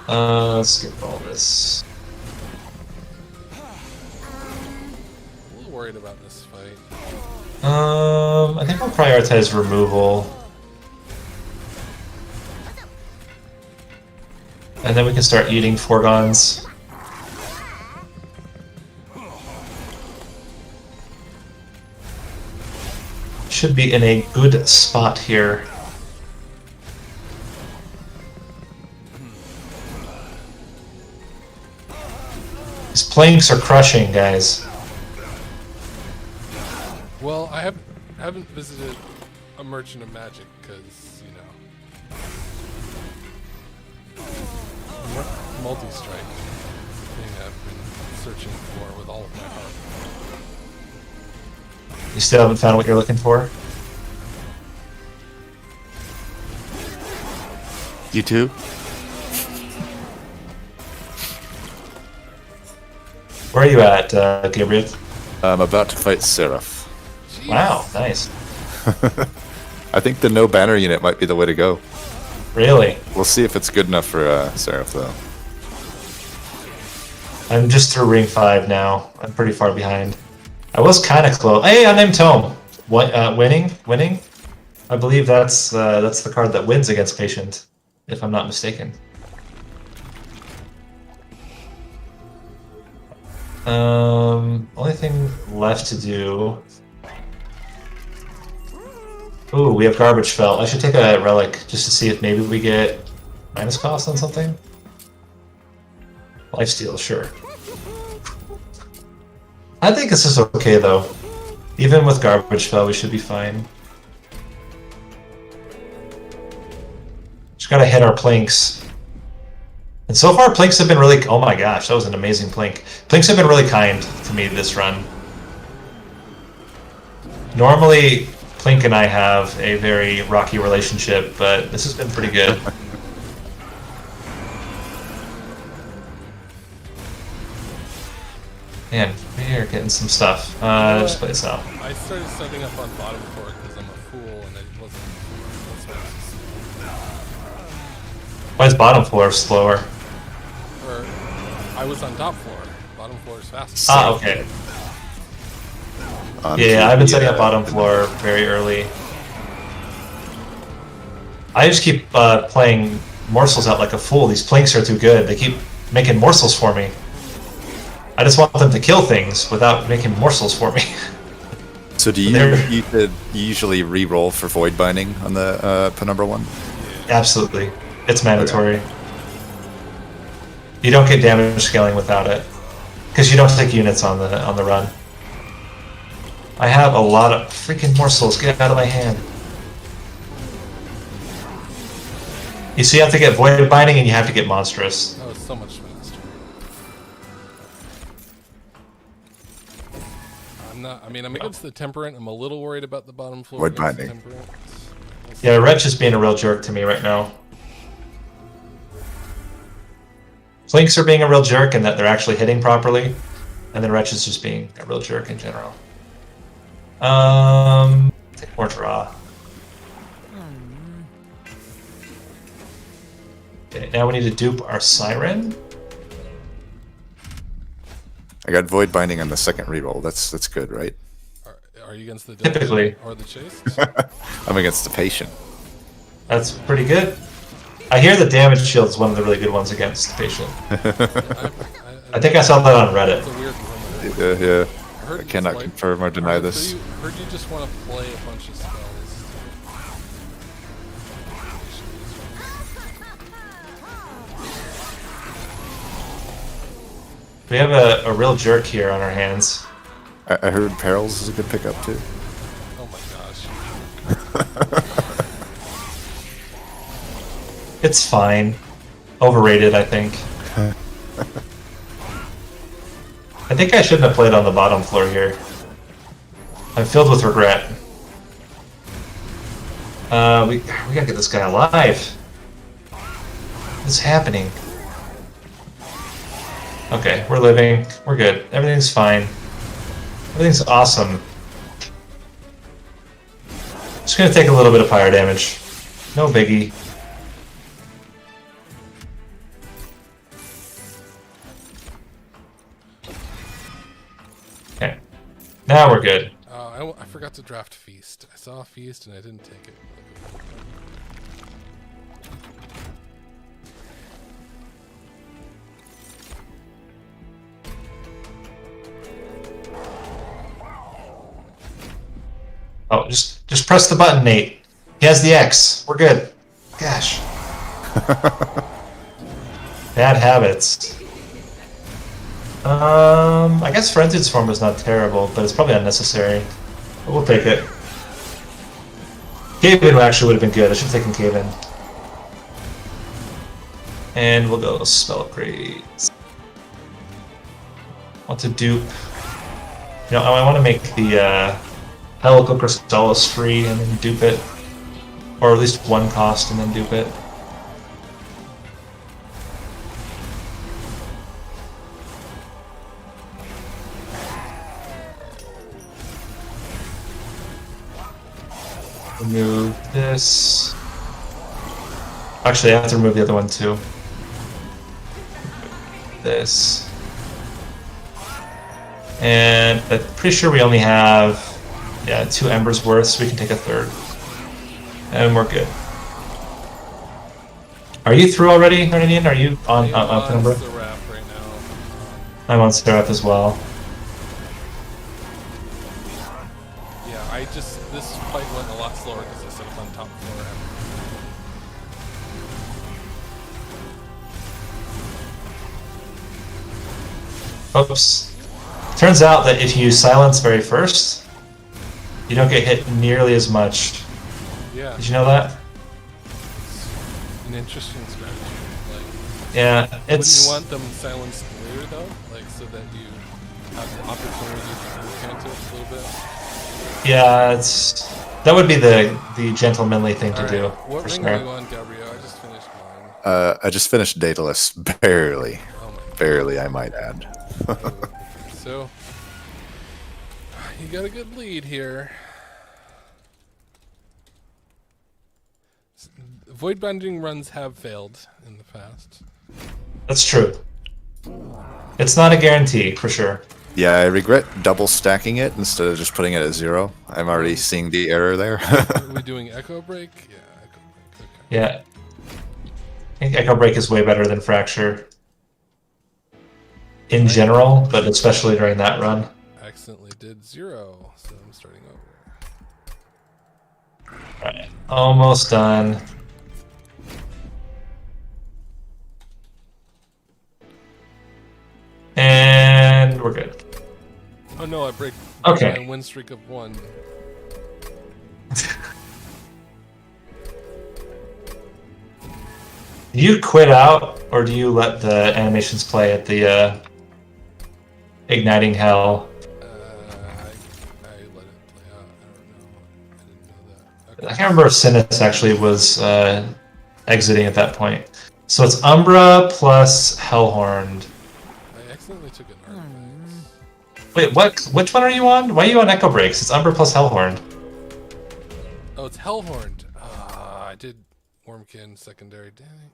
let's skip all this. A little worried about this fight. I think we'll prioritize removal. And then we can start eating foregons. Should be in a good spot here. These planks are crushing, guys. Well, I haven't visited a Merchant of Magic because, you know, multi-strike is the thing I've been searching for with all of my heart. You still haven't found what you're looking for? You too? Where are you at, Gabriot? I'm about to fight Seraph. Jeez. Wow, nice. I think the no banner unit might be the way to go. Really? We'll see if it's good enough for Seraph, though. I'm just through ring 5 now. I'm pretty far behind. I was kind of close. Hey, Unnamed Tome! What? Winning? I believe that's the card that wins against Patient, if I'm not mistaken. Only thing left to do. Ooh, we have Garbage Felt. I should take a relic just to see if maybe we get minus cost on something. Lifesteal, sure. I think this is okay though. Even with Garbage Fell, we should be fine. Just gotta hit our planks. And so far, planks have been really... Oh my gosh, that was an amazing plank. Planks have been really kind to me this run. Normally, Plink and I have a very rocky relationship, but this has been pretty good. Man, we are getting some stuff. Just play this out. I started setting up on bottom floor because I'm a fool and it wasn't. That's Why is bottom floor slower? or I was on top floor. Bottom floor is faster. Ah, okay. Yeah, I've been setting up bottom floor very early. I just keep playing morsels out like a fool. These planks are too good. They keep making morsels for me. I just want them to kill things without making morsels for me. So do you usually re-roll for Void Binding on the Penumbra one? Absolutely. It's mandatory. Okay. You don't get damage scaling without it. Because you don't take units on the run. I have a lot of freaking morsels. Get out of my hand. You see, you have to get Void Binding and you have to get Monstrous. Oh, it's so much faster. I'm against the Temperate. I'm a little worried about the bottom floor. Void Binding. Yeah, Wretch is being a real jerk to me right now. Flinks are being a real jerk in that they're actually hitting properly, and then Wretch is just being a real jerk in general. Take more draw. Okay, now we need to dupe our Siren. I got Void Binding on the second reroll. That's good, right? Are you against the typically or the Chase? I'm against the Patient. That's pretty good. I hear the damage shield is one of the really good ones against the Patient. I think I saw that on Reddit. It's a weird rumor. Yeah. I cannot confirm or deny this. So heard you just want to play a bunch of spells. We have a real jerk here on our hands. I heard Perils is a good pickup too. Oh my gosh. It's fine. Overrated, I think. I think I shouldn't have played on the bottom floor here. I'm filled with regret. We gotta get this guy alive. What's happening? Okay, we're living. We're good. Everything's fine. Everything's awesome. Just gonna take a little bit of fire damage. No biggie. Okay. Now we're good. I forgot to draft Feast. I saw Feast and I didn't take it. Oh, just press the button, Nate. He has the X. We're good. Gosh. Bad habits. I guess Frenzied Swarm is not terrible, but it's probably unnecessary. But we'll take it. Cave-In actually would have been good. I should have taken Cave-In. And we'll go spell upgrades. Want to dupe. You know, I want to make the Helical Crystallis free and then dupe it. Or at least one cost and then dupe it. Remove this. Actually, I have to remove the other one too. This. And I'm pretty sure we only have, 2 embers worth, so we can take a third. And we're good. Are you through already, Nathaniel? Are you on Penumbra? Seraph right now. I'm on Seraph as well. Yeah, this fight went a lot slower because I set up on top floor. Oops. Turns out that if you silence very first, you don't get hit nearly as much. Yeah. Did you know that? It's an interesting strategy. Yeah, it's... Wouldn't you want them silenced later though? So that you have the opportunity to encounter it a little bit? Yeah, that would be the gentlemanly thing to do. What ring are you on, Gabriot? I just finished mine. I just finished Daedalus. Barely. Oh Barely, I might add. So, you got a good lead here. Void binding runs have failed in the past. That's true. It's not a guarantee, for sure. Yeah, I regret double stacking it instead of just putting it at 0. I'm already seeing the error there. Are we doing Echo Break? Yeah, Echo Break. Okay. Yeah. I think Echo Break is way better than Fracture. In general, but especially during that run. Accidentally it did 0, so I'm starting over. Alright, almost done. And we're good. Oh no, I break Okay. my win streak of 1. Do you quit out, or do you let the animations play at the igniting hell? I let it play out. I don't know. I didn't know that. Okay. I can't remember if Sinus actually was exiting at that point. So it's Umbra plus Hellhorn. I accidentally took an artifact. Wait, what? Which one are you on? Why are you on Echo Breaks? It's Umbra plus Hellhorn. Oh, it's Hellhorned. I did Wormkin secondary. Dang it.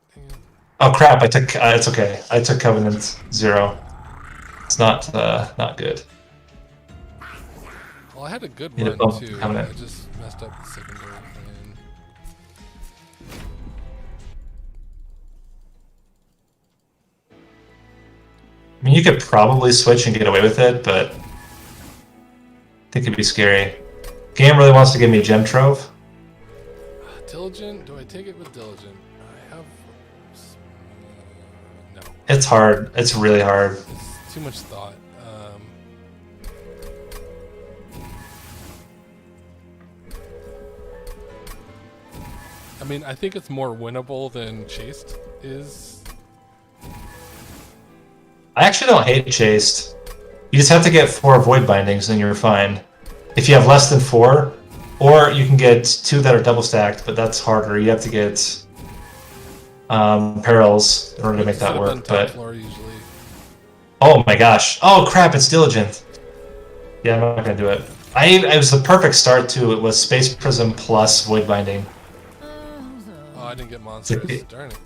Oh crap! I took. It's okay. I took Covenant 0. It's not good. Well, I had a good Need to run bump too. Covenant. I just messed up the secondary plan. I mean, you could probably switch and get away with it, but I think it'd be scary. Game really wants to give me Gem Trove. Diligent? Do I take it with Diligent? I have. No. It's hard. It's really hard. It's too much thought. I mean, I think it's more winnable than Chased is. I actually don't hate Chased. You just have to get 4 Void Bindings, and you're fine. If you have less than 4, or you can get 2 that are double stacked, but that's harder. You have to get Perils in order to make that Set up on work. top But floor usually. oh my gosh! Oh crap! It's Diligent. Yeah, I'm not gonna do it. It was the perfect start too. It was Space Prism plus Void Binding. Oh, I didn't get monsters. Darn it.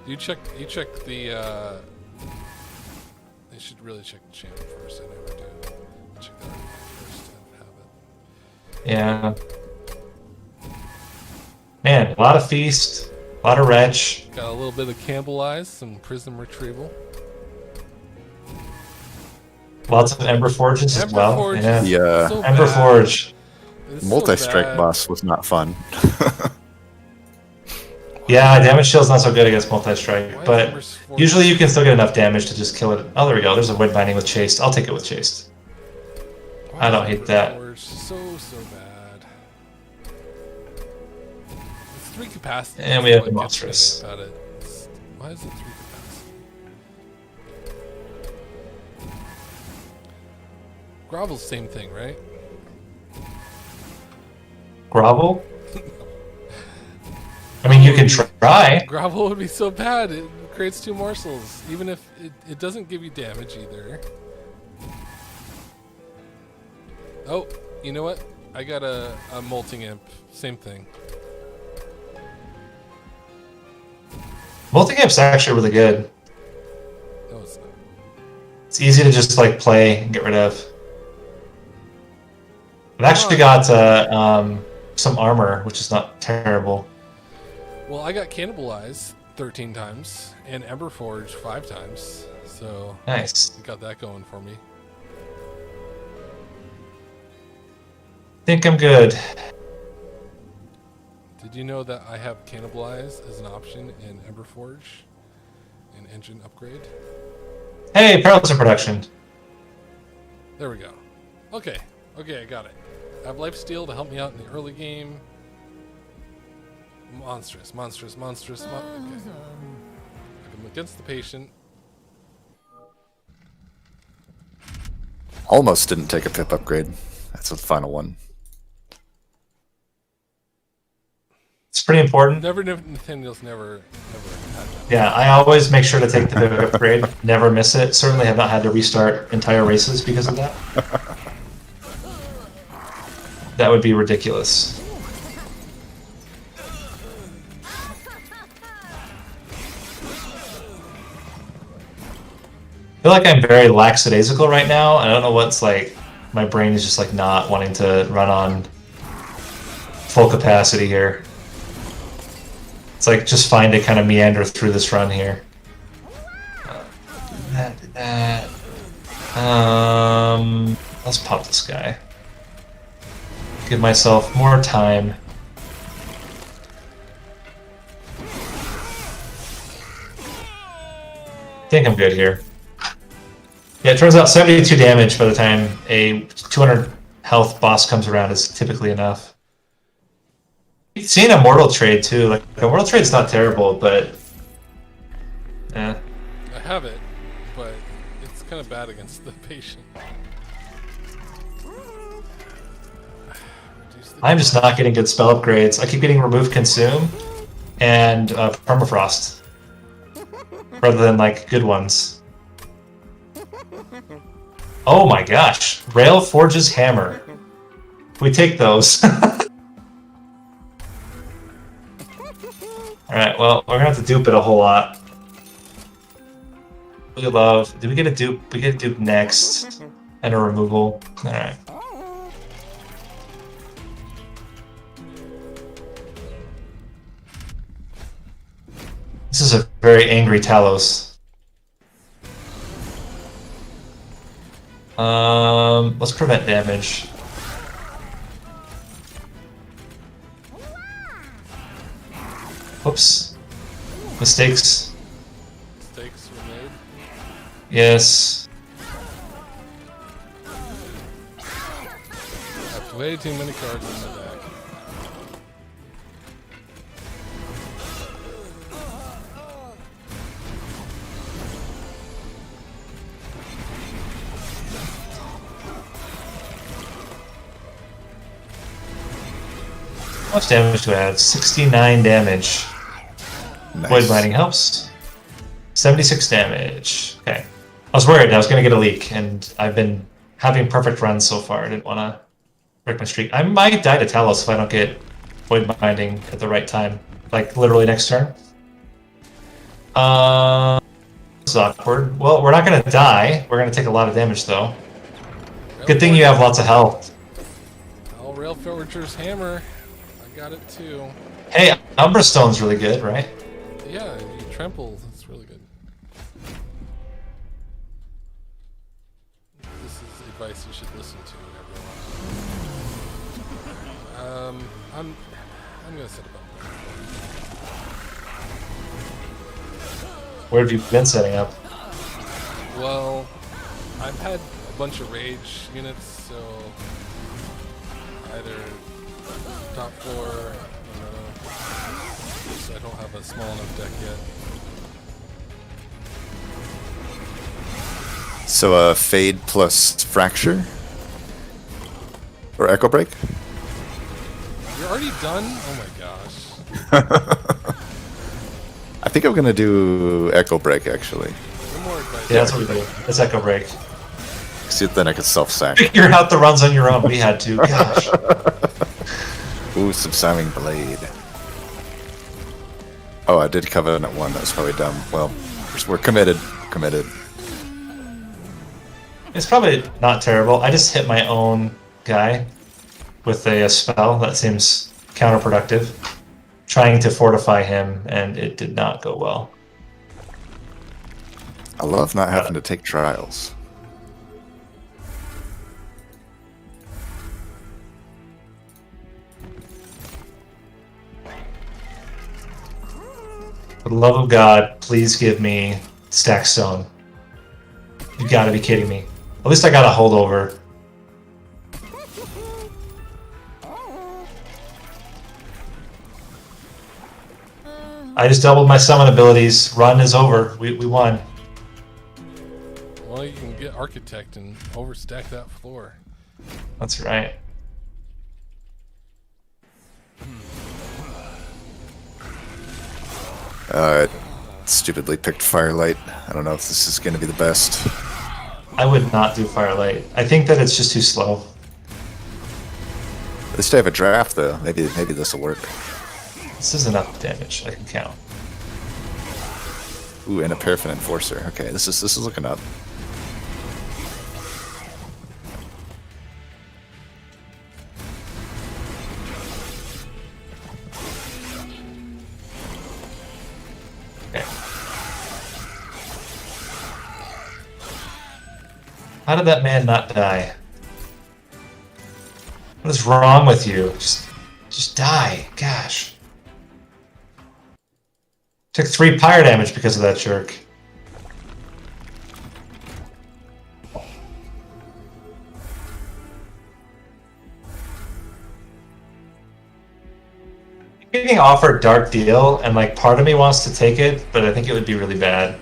You check the. You should really check the champ first. I never do. Check the artifact first and have it. Yeah. Man, a lot of Feast, a lot of Wretch. Got a little bit of Campbell-Eyes, some Prism Retrieval. Lots of Ember Forges as well. Forge Yeah. is Yeah. so Ember bad. Forge. It's so Multi-strike bad. boss was not fun. Yeah, damage shield's not so good against multi-strike, Why is but Ember's Forge- usually you can still get enough damage to just kill it. Oh, there we go. There's a Void Binding with Chased. I'll take it with Chased. Why I don't is hate Ember's that. Forge so bad. It's 3 capacity. And we That's have what the gets me Monstrous. about it. Why is it 3 capacity? Grovel's same thing, right? Grovel? I mean, you can try. Grovel would be so bad. It creates 2 morsels, even if it doesn't give you damage either. Oh, you know what? I got a molting imp. Same thing. Multi-Amp's actually really good. No, it's not. It's easy to just like play and get rid of. I've actually got some armor, which is not terrible. Well, I got Cannibalize 13 times and Ember Forge 5 times, so Nice. I got that going for me. Think I'm good. Did you know that I have Cannibalize as an option in Ember Forge and Engine Upgrade? Hey, Perils in production. There we go. Okay, I got it. I have Lifesteal to help me out in the early game. Monstrous. Okay. I'm against the patient. Almost didn't take a pip upgrade. That's the final one. It's pretty important. Nathaniel's never had that. Yeah, I always make sure to take the pivot upgrade. Never miss it. Certainly have not had to restart entire races because of that. That would be ridiculous. I feel like I'm very lackadaisical right now. I don't know what's like. My brain is just like not wanting to run on full capacity here. It's like just fine to kind of meander through this run here. That. Let's pop this guy. Give myself more time. I think I'm good here. Yeah, it turns out 72 damage by the time a 200 health boss comes around is typically enough. You've seen a mortal trade too. Like a mortal trade's not terrible, but yeah. I have it, but it's kind of bad against the patient. I'm just not getting good spell upgrades. I keep getting remove consume and permafrost rather than like good ones. Oh my gosh, Rail Forge's Hammer. We take those. Alright, well, we're gonna have to dupe it a whole lot. We love. Did we get a dupe? We get a dupe next. And a removal. Alright. This is a very angry Talos. Let's prevent damage. Whoops. Mistakes. Mistakes were made. Yes. I have way too many cards in the deck. How much damage do I have? 69 damage. Nice. Void Binding helps. 76 damage. Okay. I was worried I was going to get a leak, and I've been having perfect runs so far. I didn't want to break my streak. I might die to Talos if I don't get Void Binding at the right time. Like, literally next turn. This is awkward. Well, we're not going to die. We're going to take a lot of damage, though. Good thing you have lots of health. Oh, Rail Forger's Hammer. I got it too. Hey, Umbra Stone's really good, right? Yeah, you trample. That's really good. This is advice you should listen to, everyone. I'm gonna set up. Where have you been setting up? Well, I've had a bunch of rage units, so either top floor. I don't have a small enough deck yet. So Fade plus Fracture? Or Echo Break? You're already done? Oh my gosh. I think I'm gonna do Echo Break actually. One more advice. Yeah, that's what we do. Let's Echo Break. See, then I could self-sack. Figure out the runs on your own. We had to. Gosh. Ooh, Subsuming Blade. Oh, I did Covenant 1. That was probably dumb. Well, we're committed. Committed. It's probably not terrible. I just hit my own guy with a spell. That seems counterproductive. Trying to fortify him, and it did not go well. I love not having to take trials. For the love of God, please give me Stack Stone. You gotta be kidding me. At least I got a holdover. I just doubled my summon abilities. Run is over. We won. Well, you can get Architect and overstack that floor. That's right. Stupidly picked Firelight. I don't know if this is going to be the best. I would not do Firelight. I think that it's just too slow. At least I have a draft, though. Maybe this will work. This is enough damage. I can count. Ooh, and a Paraffin Enforcer. Okay, this is looking up. Okay. How did that man not die? What is wrong with you? Just die. Gosh. Took 3 pyre damage because of that jerk. Getting offered Dark Deal, and like part of me wants to take it, but I think it would be really bad.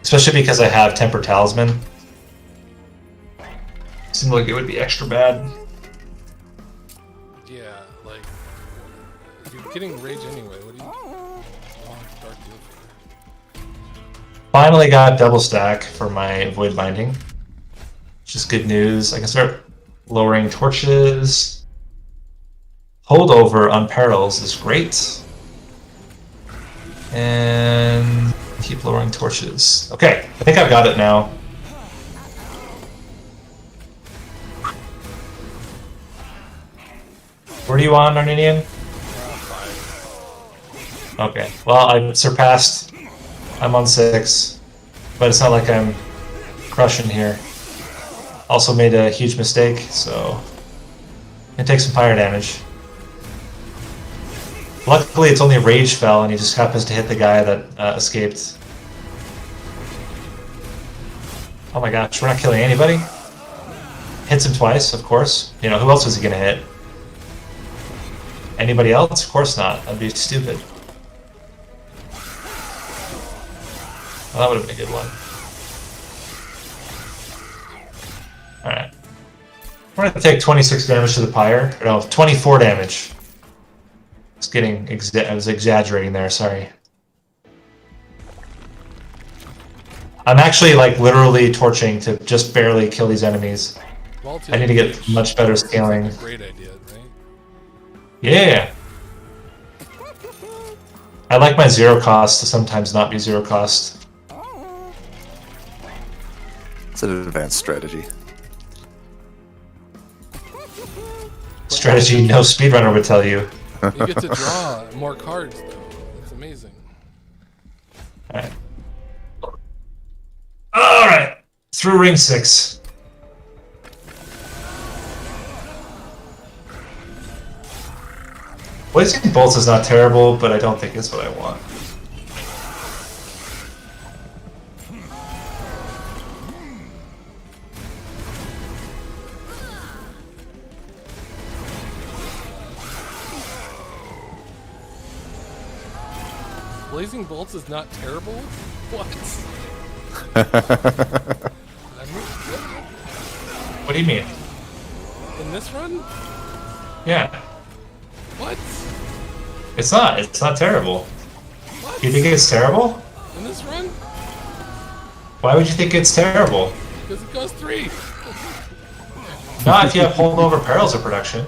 Especially because I have Temper Talisman. Seems like it would be extra bad. Yeah, like you're getting rage anyway. What do you want Dark Deal for? Finally got double stack for my Void Binding, which is good news. I can start lowering torches. Holdover on perils is great. And keep lowering torches. Okay, I think I've got it now. Where do you want, Arninian? 5. Okay, well, I surpassed. I'm on 6, but it's not like I'm crushing here. Also made a huge mistake, so it takes some fire damage. Luckily, it's only Rage Fell, and he just happens to hit the guy that escaped. Oh my gosh, we're not killing anybody? Hits him twice, of course. You know, who else was he gonna hit? Anybody else? Of course not. That'd be stupid. Well, that would have been a good one. Alright. We're gonna take 26 damage to the pyre. No, 24 damage. I was exaggerating there, sorry. I'm actually like literally torching to just barely kill these enemies. I need to get much better scaling. That's a great idea, right? Yeah. I like my 0 cost to sometimes not be 0 cost. It's an advanced strategy. Strategy no speedrunner would tell you. You get to draw more cards, though. That's amazing. Alright. Alright! Through ring 6. Blazing Bolts is not terrible, but I don't think it's what I want. Blazing Bolts is not terrible? What? What do you mean? In this run? Yeah. What? It's not terrible. What? You think it's terrible? In this run? Why would you think it's terrible? Because it goes 3. Not if you have holdover perils of production.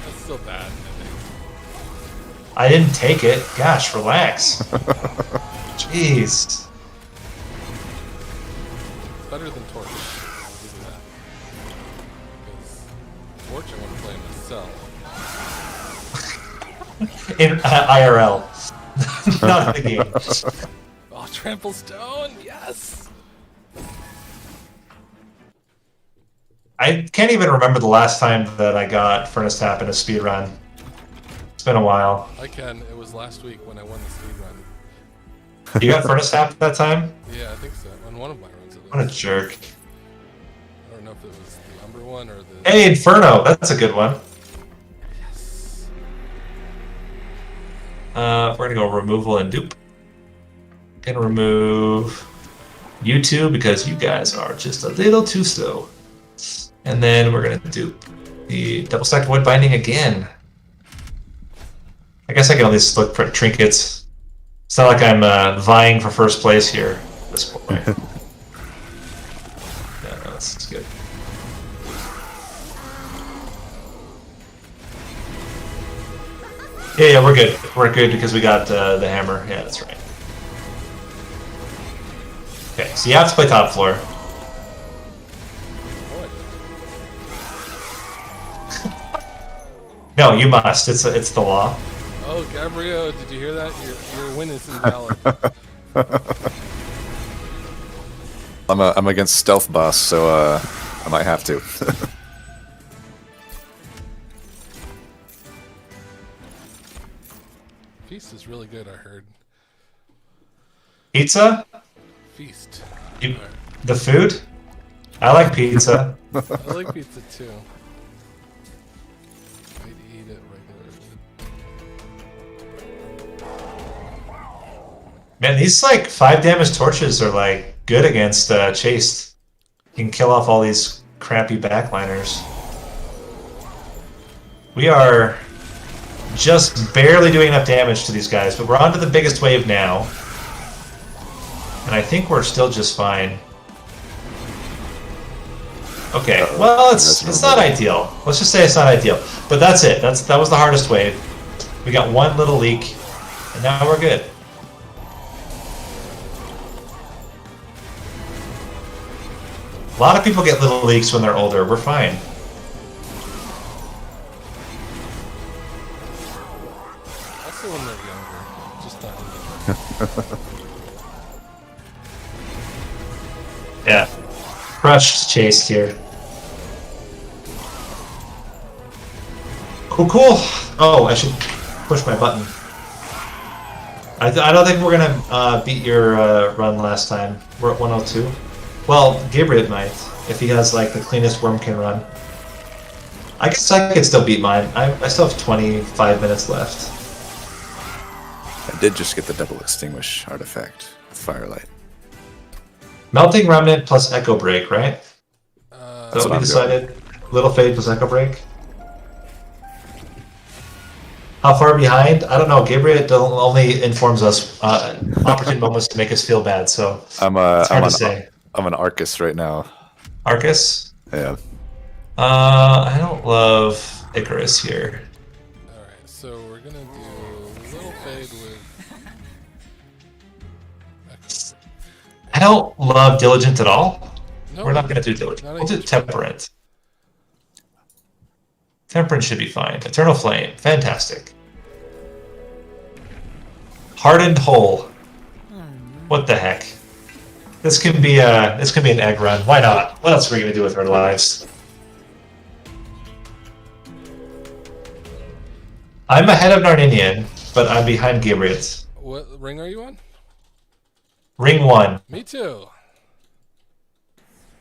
That's still bad, I think. I didn't take it. Gosh, relax. Jeez. It's better than Torch. I'll give you that. Because Torch I want to play myself. In IRL. Not in the game. Oh, Trample Stone! Yes! I can't even remember the last time that I got Furnace Tap in a speedrun. It's been a while. I can. It was last week when I won the speed run. You got Furnace Tap that time? Yeah, I think so. On one of my runs at least. What a jerk. I don't know if it was the Umber one or the... Hey, Inferno! That's a good one. Yes. We're gonna go removal and dupe. Gonna remove you two because you guys are just a little too slow. And then we're gonna dupe the double stacked void binding again. I guess I can at least look for trinkets. It's not like I'm vying for first place here at this point. Yeah, no, that's good. Yeah, we're good. We're good because we got the hammer. Yeah, that's right. Okay, so you have to play top floor. No, you must. It's the law. Oh, Gabriot, did you hear that? Your win is invalid. I'm against stealth boss, so I might have to. Feast is really good, I heard. Pizza? Feast. You, the food? I like pizza. I like pizza too. I'd eat it regularly. Man, these like 5 damage torches are like good against Chased. You can kill off all these crappy backliners. We are just barely doing enough damage to these guys, but we're on to the biggest wave now. And I think we're still just fine. Okay, well, it's not ideal. Let's just say it's not ideal. But that's it. That was the hardest wave. We got one little leak, and now we're good. A lot of people get little leaks when they're older. We're fine. Also when they're younger, just not anymore. Yeah. Crushed Chased here. Cool. Oh, I should push my button. I don't think we're gonna beat your run last time. We're at 102. Well, Gabriot might, if he has like the cleanest Wormkin run. I guess I could still beat mine. I still have 25 minutes left. I did just get the double extinguish artifact with Firelight. Melting Remnant plus Echo Break, right? Uh, That's what we I'm decided. Little Fade plus Echo Break. How far behind? I don't know. Gabriot only informs us opportune moments to make us feel bad, so it's hard to say. I'm an Arcus right now. Arcus? Yeah. I don't love Icarus here. Alright, so we're gonna do Little Fade with... I don't love Diligent at all. No, We're not going to do Diligent. not We'll do each Temperate. Temperate should be fine. Eternal Flame. Fantastic. Hardened Hole. What the heck? This can be an egg run. Why not? What else are we going to do with our lives? I'm ahead of Narninian, but I'm behind Gabriot. What ring are you on? Ring 1. Me too.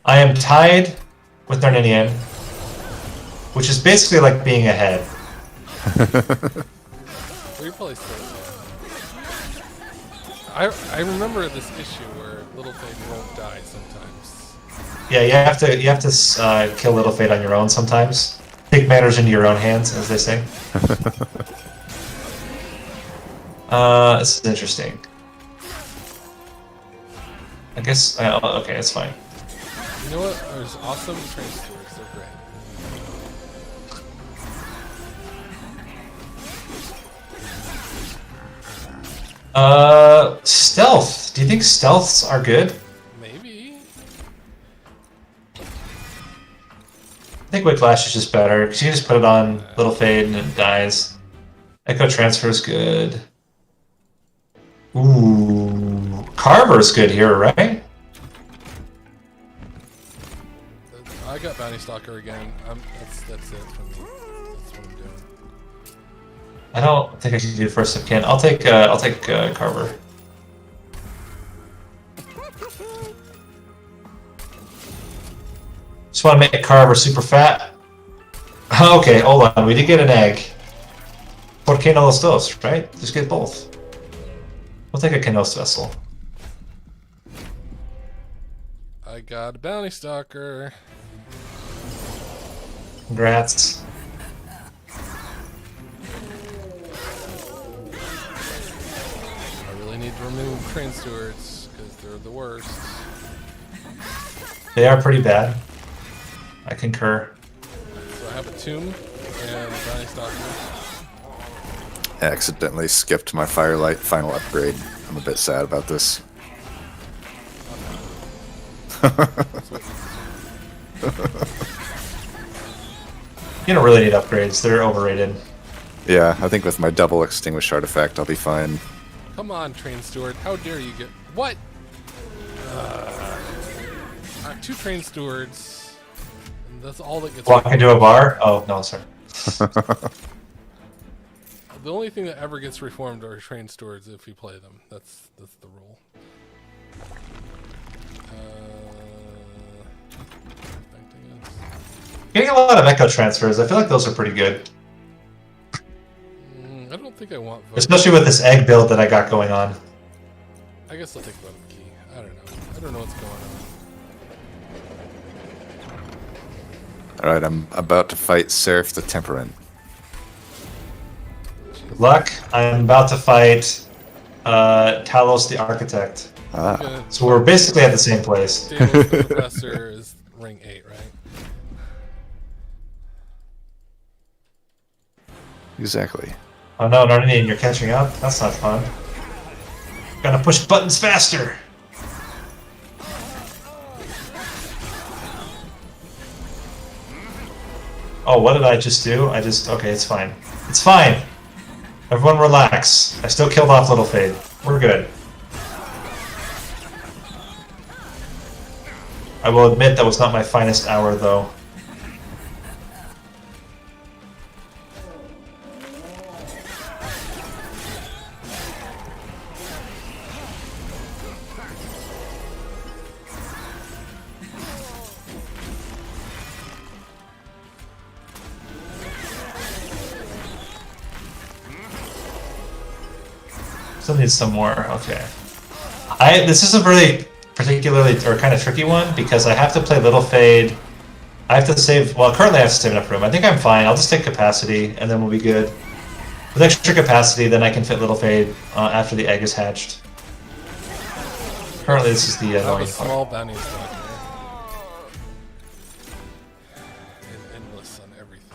I am tied with Narninian, which is basically like being ahead. Well, you're probably still ahead. I remember this issue where Little Fade won't die sometimes. Yeah, you have to kill Little Fate on your own sometimes. Take matters into your own hands, as they say. This is interesting. I guess. Okay, it's fine. You know what? There's awesome train stewards. They're great. Stealth. Do you think stealths are good? Maybe. I think Whiplash is just better, because you can just put it on Little Fade and it dies. Echo Transfer is good. Ooh. Carver's good here, right? I got Bounty Stalker again. That's it for me. That's what I'm doing. I don't think I should do first if I can. I'll take Carver. Just want to make Carver super fat. Okay, hold on. We did get an egg. Por qué no los dos, right? Just get both. We'll take a Kenos vessel. I got a Bounty Stalker. Congrats. I really need to remove train stewards because they're the worst. They are pretty bad. I concur. So I have a Tomb and a Bounty Stalker. I accidentally skipped my Firelight final upgrade. I'm a bit sad about this. You don't really need upgrades. They're overrated. Yeah, I think with my double extinguish artifact, I'll be fine. Come on, train steward. How dare you get... What? 2 train stewards. And that's all that gets. Walk into a bar? Oh, no, sorry. The only thing that ever gets reformed are train stewards if you play them. That's the rule. Getting a lot of echo transfers. I feel like those are pretty good. I don't think I want vote. Especially with this egg build that I got going on. I guess I'll take vote of key. I don't know. I don't know what's going on. Alright, I'm about to fight Seraph the Temperate. Good luck. I'm about to fight Talos the Architect. Ah. So we're basically at the same place. Talos the Professor is ring 8, right? Exactly. Oh no, Narnian, you're catching up? That's not fun. Gotta push buttons faster! Oh, what did I just do? Okay, it's fine. It's fine! Everyone relax. I still killed off Little Fade. We're good. I will admit that was not my finest hour, though. Still need some more. Okay. This is a really particularly or kind of tricky one because I have to play Little Fade. I have to save. Well, currently I have to save enough room. I think I'm fine. I'll just take capacity and then we'll be good. With extra capacity, then I can fit Little Fade after the egg is hatched. Currently, this is the I have a annoying small part. bounty stack there. And endless on everything.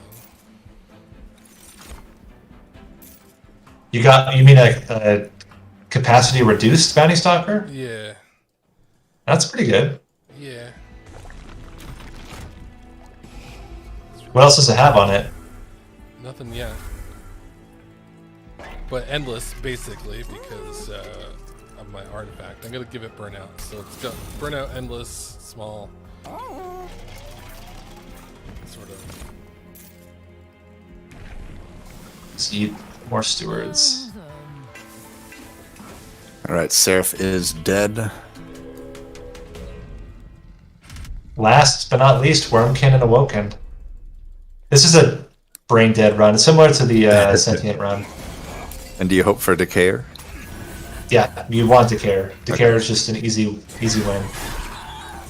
You mean a capacity reduced bounty stalker? Yeah. That's pretty good. Yeah. What else does it have on it? Nothing yet. But endless, basically, because of my artifact. I'm gonna give it burnout. So it's got burnout, endless, small. Sort of. Let's eat more stewards. Alright, Seraph is dead. Last but not least, Wormkin and Awoken. This is a brain dead run, similar to the Sentient run. And do you hope for Decayer? Yeah, you want Decayer. Decayer is just an easy win.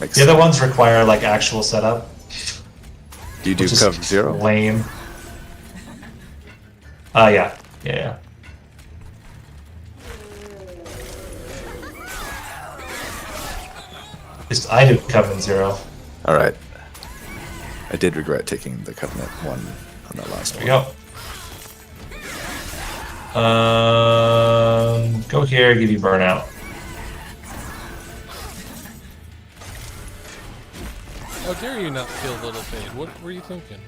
Makes The other sense. ones require like actual setup. Do you do which is Cov 0? Lame. Yeah. Just I do Covenant 0. Alright. I did regret taking the Covenant 1 on that last There one. we go. Go here, give you burnout. How dare you not kill Little Fade? What were you thinking?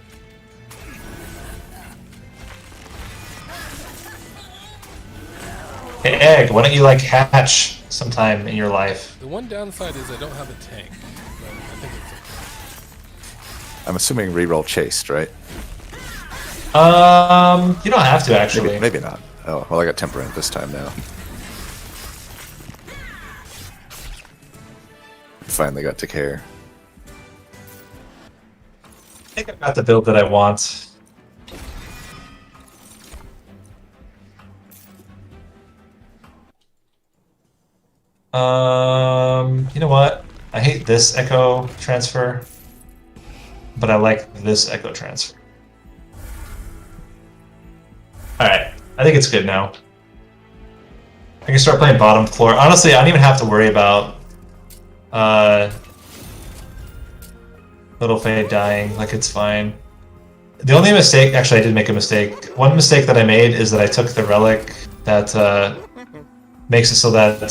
Hey, Egg, why don't you like hatch sometime in your life? The one downside is I don't have a tank. But I think it's okay. I'm assuming reroll chased, right? You don't have to actually. Maybe not. Oh, well, I got Temperate this time now. Finally got Decayer. I think I've got the build that I want. You know what? I hate this echo transfer, but I like this echo transfer. Alright, I think it's good now. I can start playing bottom floor. Honestly, I don't even have to worry about Little Fade dying. Like, it's fine. The only mistake, actually I did make a mistake. One mistake that I made is that I took the relic that makes it so that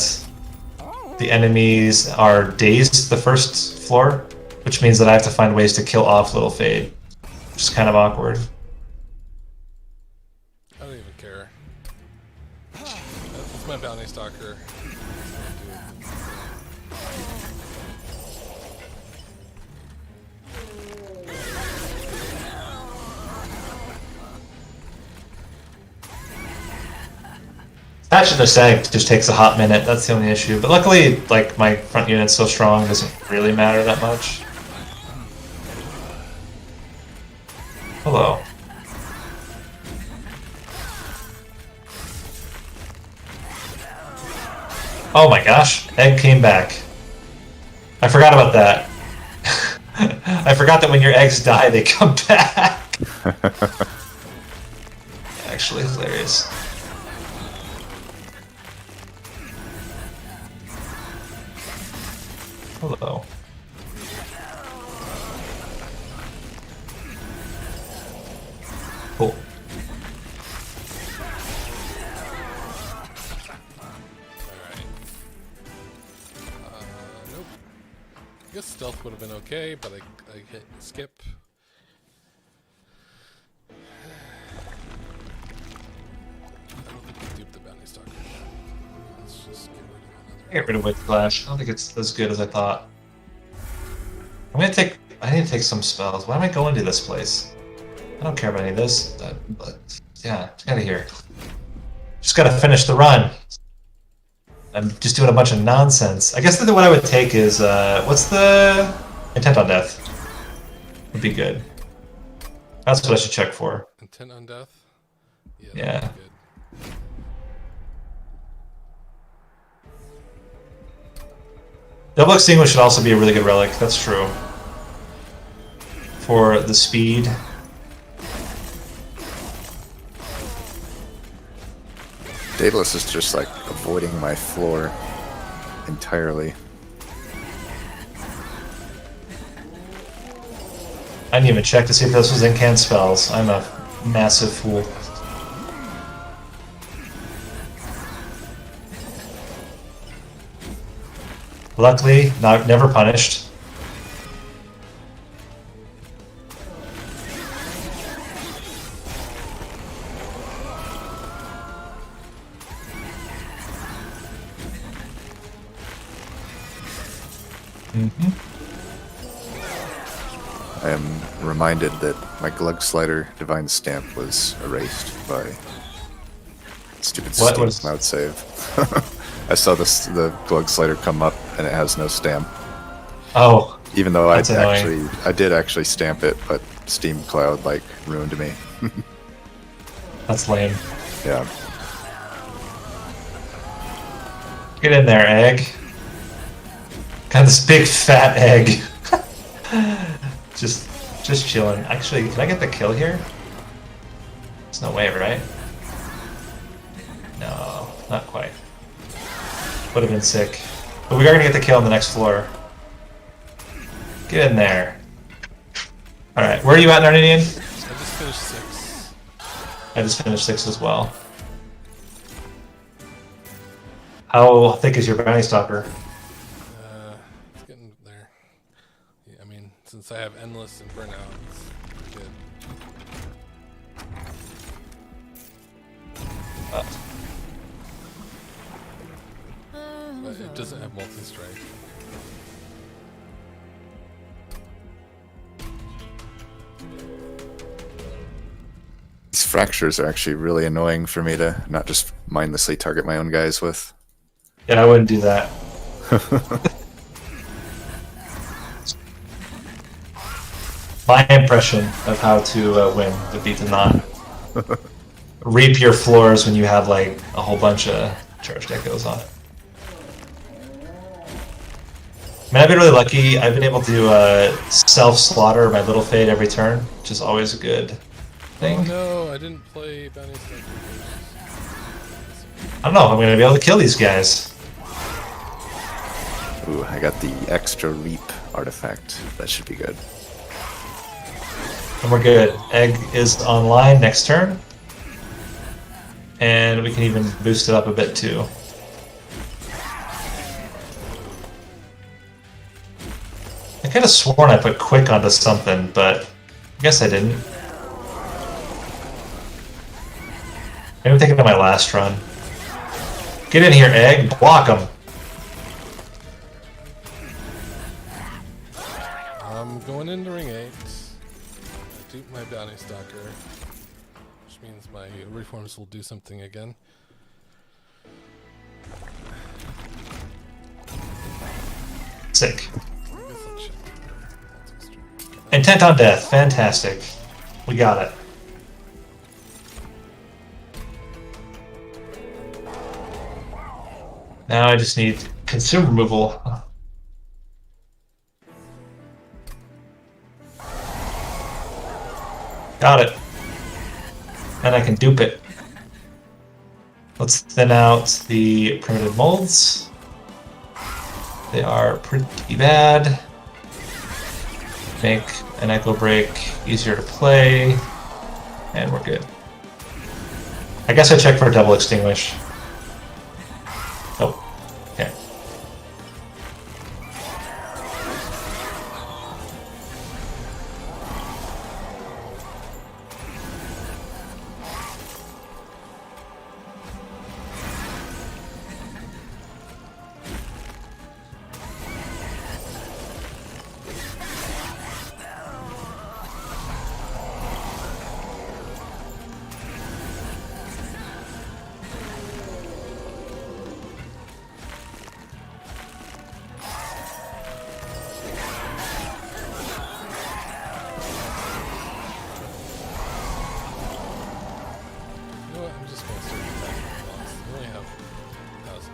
the enemies are dazed the first floor, which means that I have to find ways to kill off Little Fade, which is kind of awkward. I don't even care. That's my bounty stalker. Attaching the stag just takes a hot minute. That's the only issue. But luckily, like my front unit's so strong, it doesn't really matter that much. Hello. Oh my gosh, egg came back. I forgot about that. I forgot that when your eggs die, they come back. Actually hilarious. Hello. Cool. Alright. Nope. I guess stealth would have been okay, but I hit skip. I don't think we duped the bounty stalker. Let's just Get rid of Witch Flash. I don't think it's as good as I thought. I need to take some spells. Why am I going to this place? I don't care about any of this. But yeah, get out of here. Just gotta finish the run. I'm just doing a bunch of nonsense. I guess that what I would take is what's the intent on death? Would be good. That's what I should check for. Intent on death? Yeah. That'd be good. Double Extinguish should also be a really good relic. That's true. For the speed. Daedalus is just like avoiding my floor entirely. I didn't even check to see if this was incant spells. I'm a massive fool. Luckily, never punished. I am reminded that my Glug Slider Divine Stamp was erased by stupid What Steam was- Cloud save. I saw the Glug Slider come up and it has no stamp. Oh, Even though That's annoying. I did actually stamp it, but Steam Cloud like ruined me. that's lame. Yeah. Get in there, egg. Got this big fat egg. just chilling. Actually, can I get the kill here? There's no way, right? No, not quite. Would have been sick. But we are gonna get the kill on the next floor. Get in there. Alright, where are you at, Narnidian? I just finished 6. I just finished 6 as well. How thick is your bounty stalker? It's getting there. Yeah, I mean, since I have endless and burnout, it's pretty good. But it doesn't have multi-strike. These fractures are actually really annoying for me to not just mindlessly target my own guys with. Yeah, I wouldn't do that. My impression of how to win would be to not reap your floors when you have like a whole bunch of charged echoes on it. I mean, I've been really lucky. I've been able to self-slaughter my little fade every turn, which is always a good thing. Oh no, I didn't play bounty stalker. I don't know if I'm going to be able to kill these guys. Ooh, I got the extra Reap artifact. That should be good. And we're good. Egg is online next turn. And we can even boost it up a bit too. I could have sworn I put quick onto something, but I guess I didn't. Maybe I'm thinking of my last run. Get in here, Egg. Block him. I'm going into ring 8. I dupe my bounty stalker, which means my reforms will do something again. Sick. I guess I'll check for multi-stream. Intent on death. Fantastic. We got it. Now I just need consume removal. Got it. And I can dupe it. Let's thin out the primitive molds. They are pretty bad. Make an Echo Break easier to play. And we're good. I guess I check for a double extinguish. Oh, okay. You know what? I'm just going to start attacking the boss. I only have 1,000.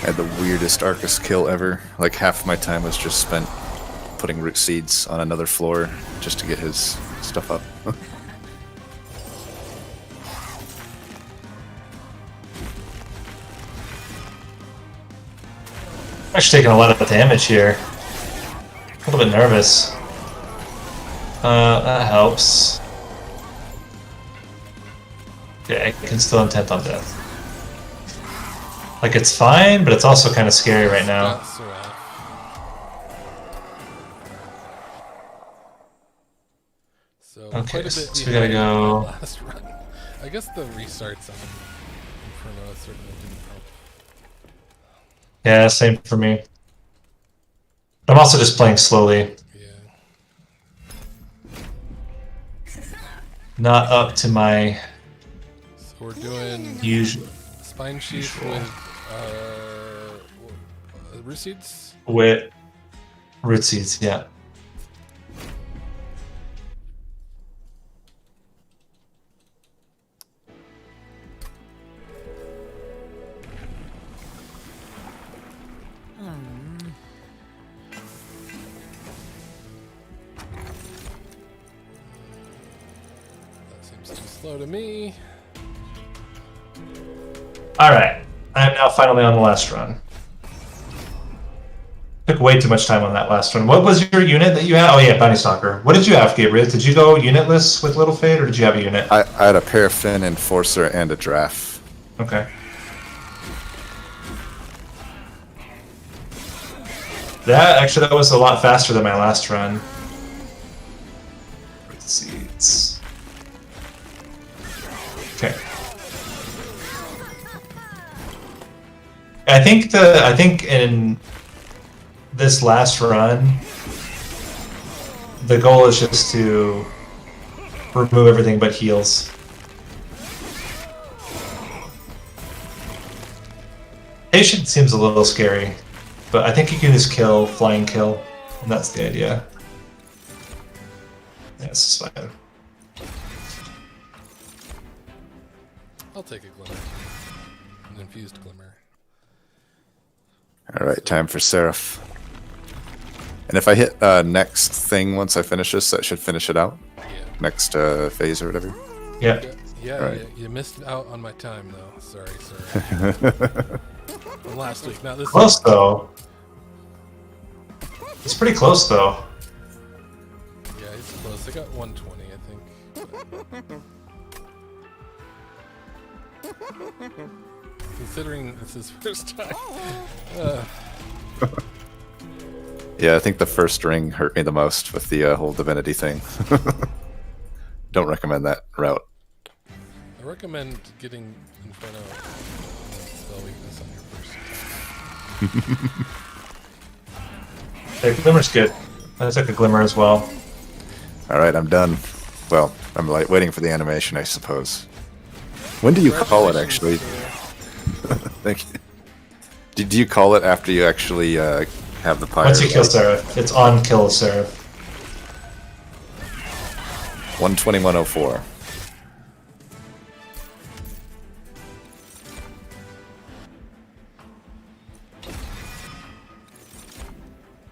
I had the weirdest Arcus kill ever. Like half my time was just spent putting root seeds on another floor just to get his stuff up. I'm actually taking a lot of damage here. A little bit nervous. That helps. Yeah, I can still intent on death. Like, it's fine, but it's also kind of scary right now. Got Seraph. So Okay, quite a bit so we gotta behind go- my last run. I guess the restarts on Inferno certainly didn't help. Yeah, same for me. I'm also just playing slowly. Yeah. Not up to my So we're doing usual Spine Sheath with root seeds. with root seeds, yeah. That seems too slow to me. Alright, I am now finally on the last run. Took way too much time on that last one. What was your unit that you had? Oh yeah, Bounty Stalker. What did you have, Gabriot? Did you go unitless with Little Fade, or did you have a unit? I had a Paraffin, Enforcer, and a Draft. Okay. That was a lot faster than my last run. Let's see. Okay. I think in this last run, the goal is just to remove everything but heals. Patient seems a little scary, but I think you can just kill, flying kill, and that's the idea. Yeah, this is fine. I'll take a Glimmer. An infused Glimmer. Alright, time for Seraph. And if I hit next thing once I finish this, that should finish it out. Yeah. Next phase or whatever. Yeah. Yeah, Right. you missed out on my time though. Sorry. From last week. Now this Close though. It's pretty close though. Yeah, he's close. I got 120, I think. Considering it's his first time. Yeah, I think the first ring hurt me the most with the whole divinity thing. Don't recommend that route. I recommend getting Inferno spell weakness on your first attack. The Glimmer's good. I took a Glimmer as well. All right, I'm done. Well, I'm like waiting for the animation, I suppose. When do you call it, actually? Thank you. Did you call it after you actually have the pyre? Once you kill Seraph, it's on kill Seraph. 121.04.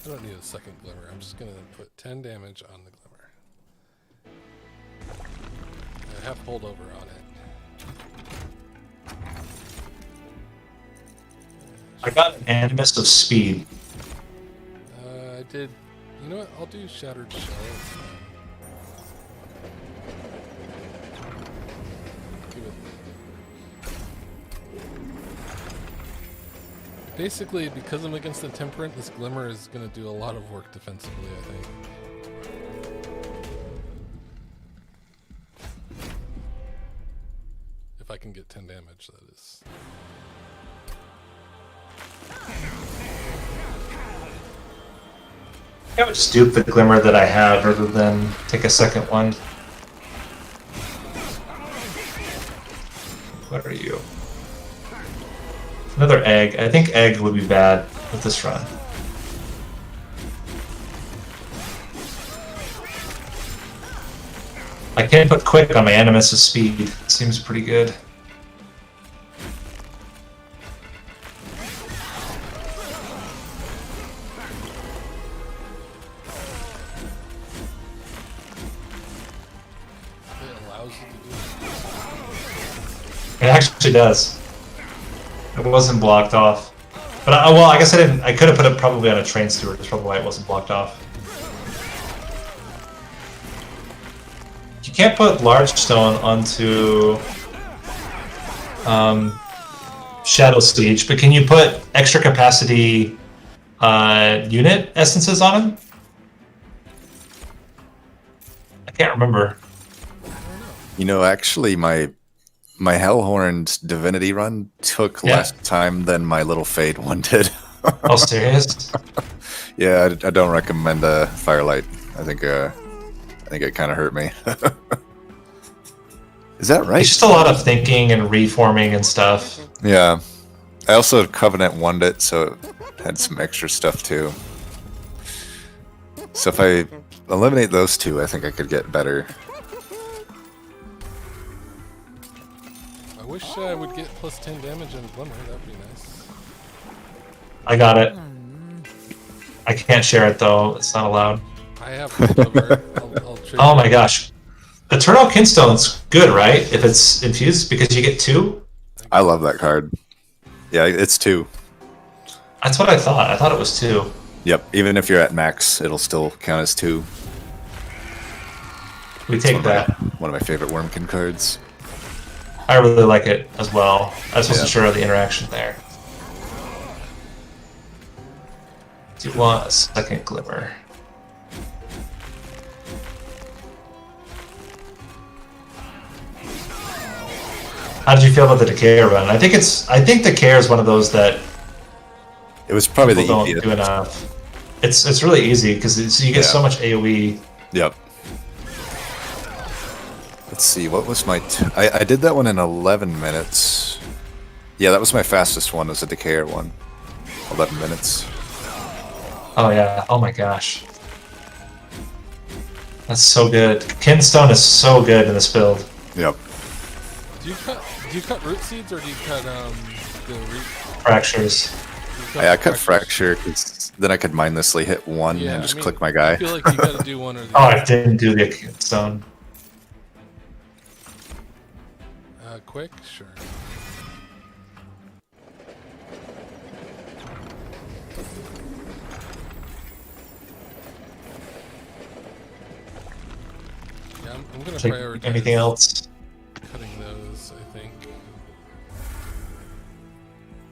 I don't need a second Glimmer. I'm just gonna put 10 damage on the Glimmer. I have hold over on it. I got an Animus of Speed. I did. You know what? I'll do Shattered Shell. It's fine. Give it. Basically, because I'm against the Temperate, this Glimmer is going to do a lot of work defensively, I think. If I can get 10 damage, that is. I would just dupe the Glimmer that I have rather than take a second one. What are you? Another Egg. I think Egg would be bad with this run. I can put Quick on my Animus of Speed. Seems pretty good. It actually does. It wasn't blocked off. But well, I guess I didn't. I could have put it probably on a Train Steward. That's probably why it wasn't blocked off. You can't put Large Stone onto Shadow Siege, but can you put extra capacity unit essences on him? I can't remember. You know, actually, my Hellhorn's Divinity run took less time than my Little Fade one did. Oh, serious? Yeah, I don't recommend Firelight. I think it kind of hurt me. Is that right? It's just a lot of thinking and reforming and stuff. Yeah. I also Covenant won it, so it had some extra stuff too. So if I eliminate those two, I think I could get better. I wish I would get plus 10 damage on Glimmer. That would be nice. I got it. I can't share it though. It's not allowed. I have holdover. I'll trade. Oh my gosh. Eternal Kinstone's good, right? If it's infused, because you get 2? I love that card. Yeah, it's 2. That's what I thought. I thought it was 2. Yep, even if you're at max, it'll still count as 2. We take that. One of my favorite Wormkin cards. I really like it as well. I just wasn't sure of the interaction there. Do you want a second Glimmer? How did you feel about the Decay run? I think Decay is one of those that it was probably the don't easiest. do enough. It's really easy because you get so much AoE. Yep. Let's see, what was my... I did that one in 11 minutes. Yeah, that was my fastest one, was a Decayer one. 11 minutes. Oh yeah, oh my gosh. That's so good. Kinstone is so good in this build. Yep. Do you cut root seeds or do you cut the root Fractures. I cut Fracture, because then I could mindlessly hit 1 and just click my guy. I feel like you gotta do one or the Oh, other. I didn't do the Kinstone. Quick? Sure. Yeah, I'm gonna prioritize Anything else? cutting those, I think.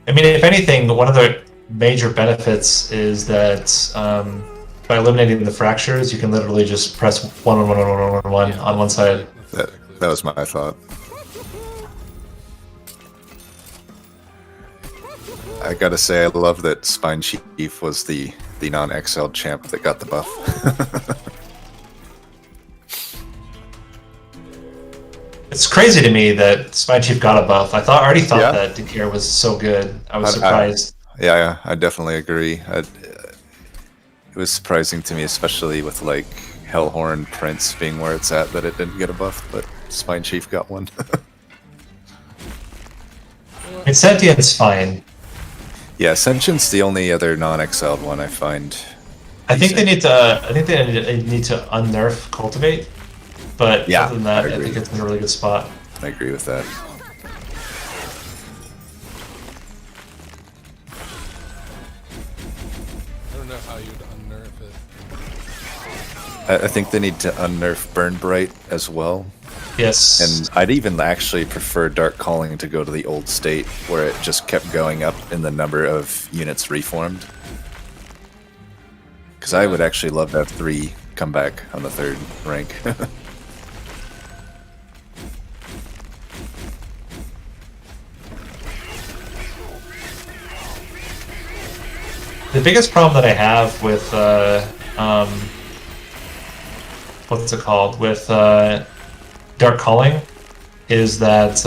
I mean, if anything, one of the major benefits is that by eliminating the fractures, you can literally just press 1 on one side. That was my thought. I gotta say, I love that Spine Chief was the the non-exiled champ that got the buff. It's crazy to me that Spine Chief got a buff. I already thought Yeah. that Dakir was so good. I was surprised. Yeah, I definitely agree. It was surprising to me, especially with like Hellhorn Prince being where it's at, that it didn't get a buff, but Spine Chief got one. I mean, Sentient's fine. Yeah, Sentient's the only other non-exiled one I find. I think they need to. I think they need to unnerf Cultivate. But Yeah, other than that, I I agree. think it's in a really good spot. I agree with that. I don't know how you'd unnerf it. I think they need to unnerf Burn Bright as well. Yes. And I'd even actually prefer Dark Calling to go to the old state, where it just kept going up in the number of units reformed. Because I would actually love to have 3 come back on the 3rd rank. The biggest problem that I have with what's it called, with Dark Calling is that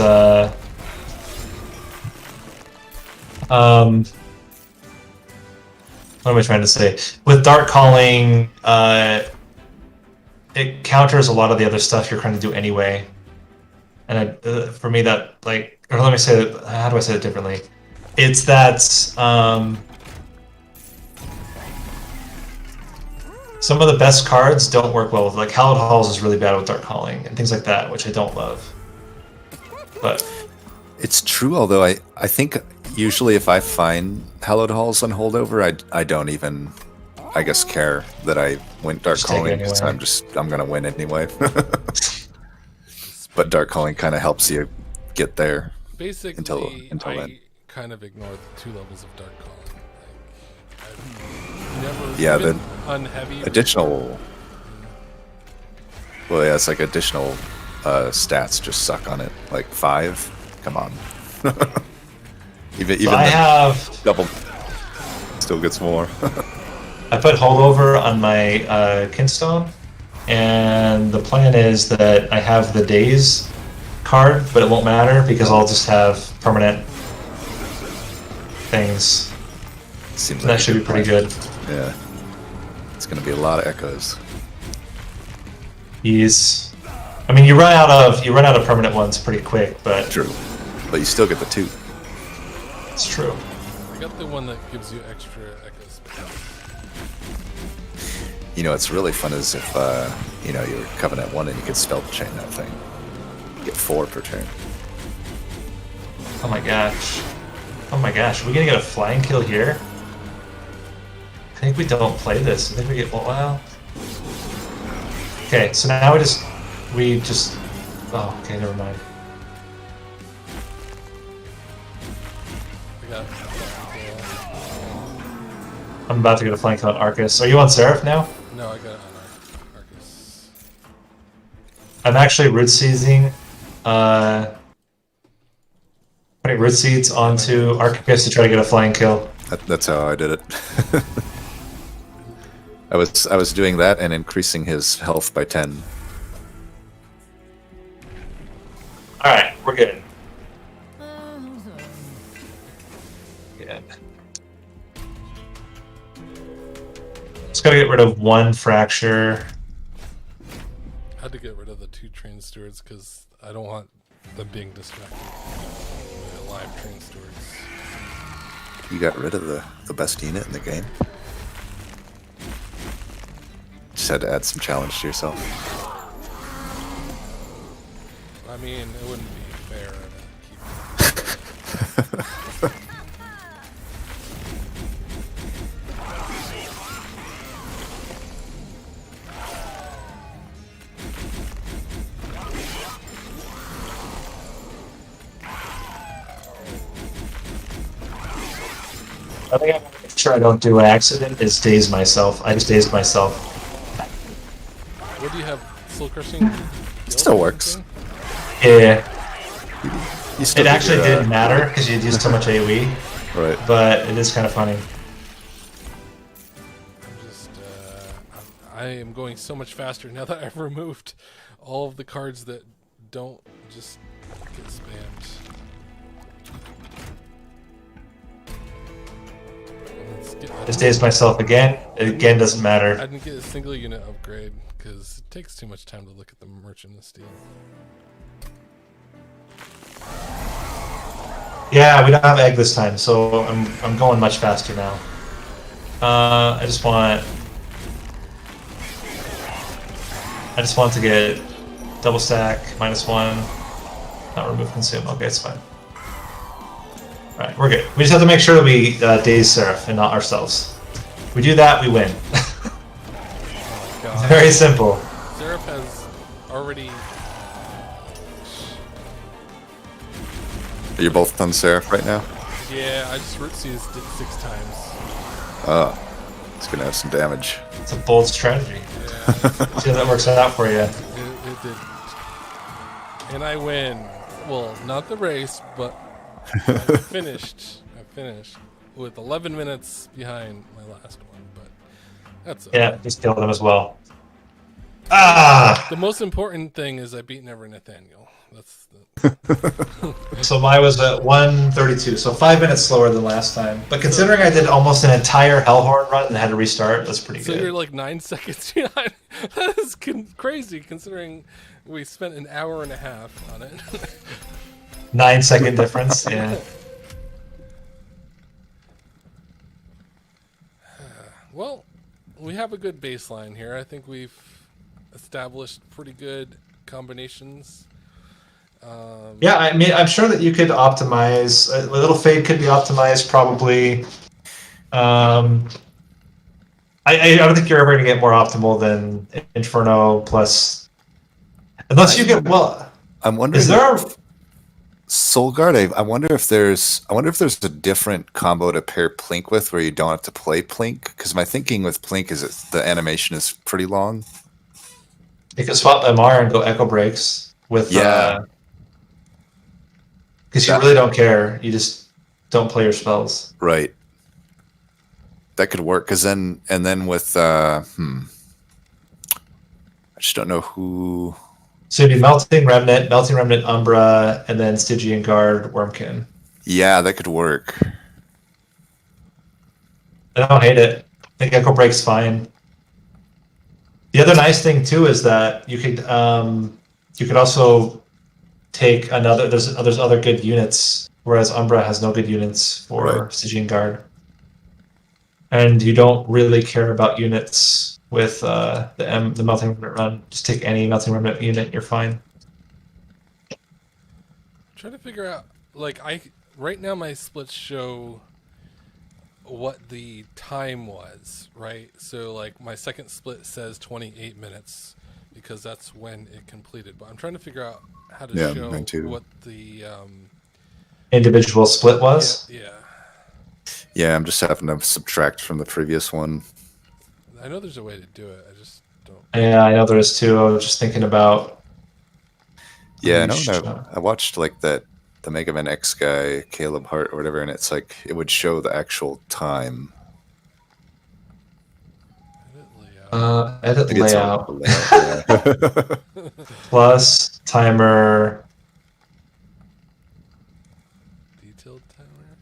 what am I trying to say? With Dark Calling, it counters a lot of the other stuff you're trying to do anyway. And for me, that, like, or let me say it, how do I say it differently? It's that some of the best cards don't work well with, like, Hallowed Halls is really bad with Dark Calling and things like that, which I don't love. But It's true, although I think usually if I find Hallowed Halls on holdover, I don't even, I guess, care that I went Dark Just take it Calling, because anyway. I'm gonna win anyway. But Dark Calling kind of helps you get there. Basically, Until I then. kind of ignore the 2 levels of Dark Calling. Like, I've never Yeah, even the unheavy. additional. Well, yeah, it's like additional stats just suck on it. Like 5, come on. even so I the have double still gets more. I put holdover on my Kinstone, and the plan is that I have the days card, but it won't matter because I'll just have permanent things. Seems So that should be pretty good. Yeah, it's gonna be a lot of echoes. I mean, you run out of permanent ones pretty quick, but True, but you still get the 2. it's true. I got the one that gives you extra echoes. You know, what's really fun is if you know, you're Covenant 1 and you could spell chain that thing. You get 4 per turn. Oh my gosh. Oh my gosh, are we gonna get a flying kill here? I think we don't play this. I think we get, well. Okay, so now we just, oh, okay, never mind. I got. I'm about to get a flying kill on Arcus. Are you on Seraph now? No, I got it on Arcus. I'm actually root seizing, putting root seeds onto Arcus to try to get a flying kill. That's how I did it. I was doing that and increasing his health by 10. Alright, we're good. Good. Just gotta get rid of 1 fracture. I had to get rid of the 2 train stewards because I don't want them being distracted by live train stewards. You got rid of the best unit in the game. Just had to add some challenge to yourself. I mean, it wouldn't be fair to keep. I think I want to make sure I don't do an accident is daze myself. I just dazed myself. What do you have? Soul crushing? Still works. Yeah, You still it get actually your, didn't matter because you'd used so much AoE, Right. but it is kind of funny. I am going so much faster now that I've removed all of the cards that don't just get spammed. Just dazed myself again. It again doesn't matter. I didn't get a single unit upgrade because it takes too much time to look at the Merchant of Steel. Yeah, we don't have egg this time, so I'm going much faster now. I just want to get double stack -1, not remove consume. Okay, it's fine. All right, we're good. We just have to make sure that we daze Seraph and not ourselves. If we do that, we win. God. Very simple. Seraph has already. Are you both on Seraph right now? Yeah, I just root seized it 6 times. Oh, it's gonna have some damage. It's a bold strategy. Yeah, See how that works out for you. it did. And I win. Well, not the race, but I finished. I finished with 11 minutes behind my last one, but that's okay. Yeah, just killed him as well. Ah! The most important thing is I beat Never Nathaniel. That's the... So mine was at 1:32, so 5 minutes slower than last time. But considering I did almost an entire Hellhorn run and had to restart, that's pretty So good. you're like 9 seconds behind. That is crazy considering we spent an hour and a half on it. 9-second difference, yeah. Well, we have a good baseline here. I think we've established pretty good combinations. Yeah, I mean, I'm sure that you could optimize. A little fade could be optimized, probably. I don't think you're ever going to get more optimal than Inferno plus, unless you get well. I'm wondering. Is there? Soulguard, I wonder if there's a different combo to pair Plink with where you don't have to play Plink. Because my thinking with Plink is that the animation is pretty long. You can swap MR and go Echo Breaks with. Yeah. Because you really don't care. You just don't play your spells. Right. That could work. Because then with I just don't know who. So it'd be Melting Remnant, Umbra, and then Stygian Guard, Wormkin. Yeah, that could work. I don't hate it. I think Echo Break's fine. The other nice thing too is that you could also take another. There's other good units, whereas Umbra has no good units for Stygian Guard, and you don't really care about units with the Melting Remnant run. Just take any Melting Remnant unit, you're fine. I'm trying to figure out, like, right now my splits show what the time was, right? So like my second split says 28 minutes because that's when it completed, but I'm trying to figure out how to show what the individual split was. Yeah, I'm just having to subtract from the previous one. I know there's a way to do it, I just don't. Yeah, I know there is too. I was just thinking about. Yeah, I watched like the Mega Man X guy, Caleb Hart or whatever, and it's like it would show the actual time. Edit layout. Yeah. Plus timer. Detailed timer.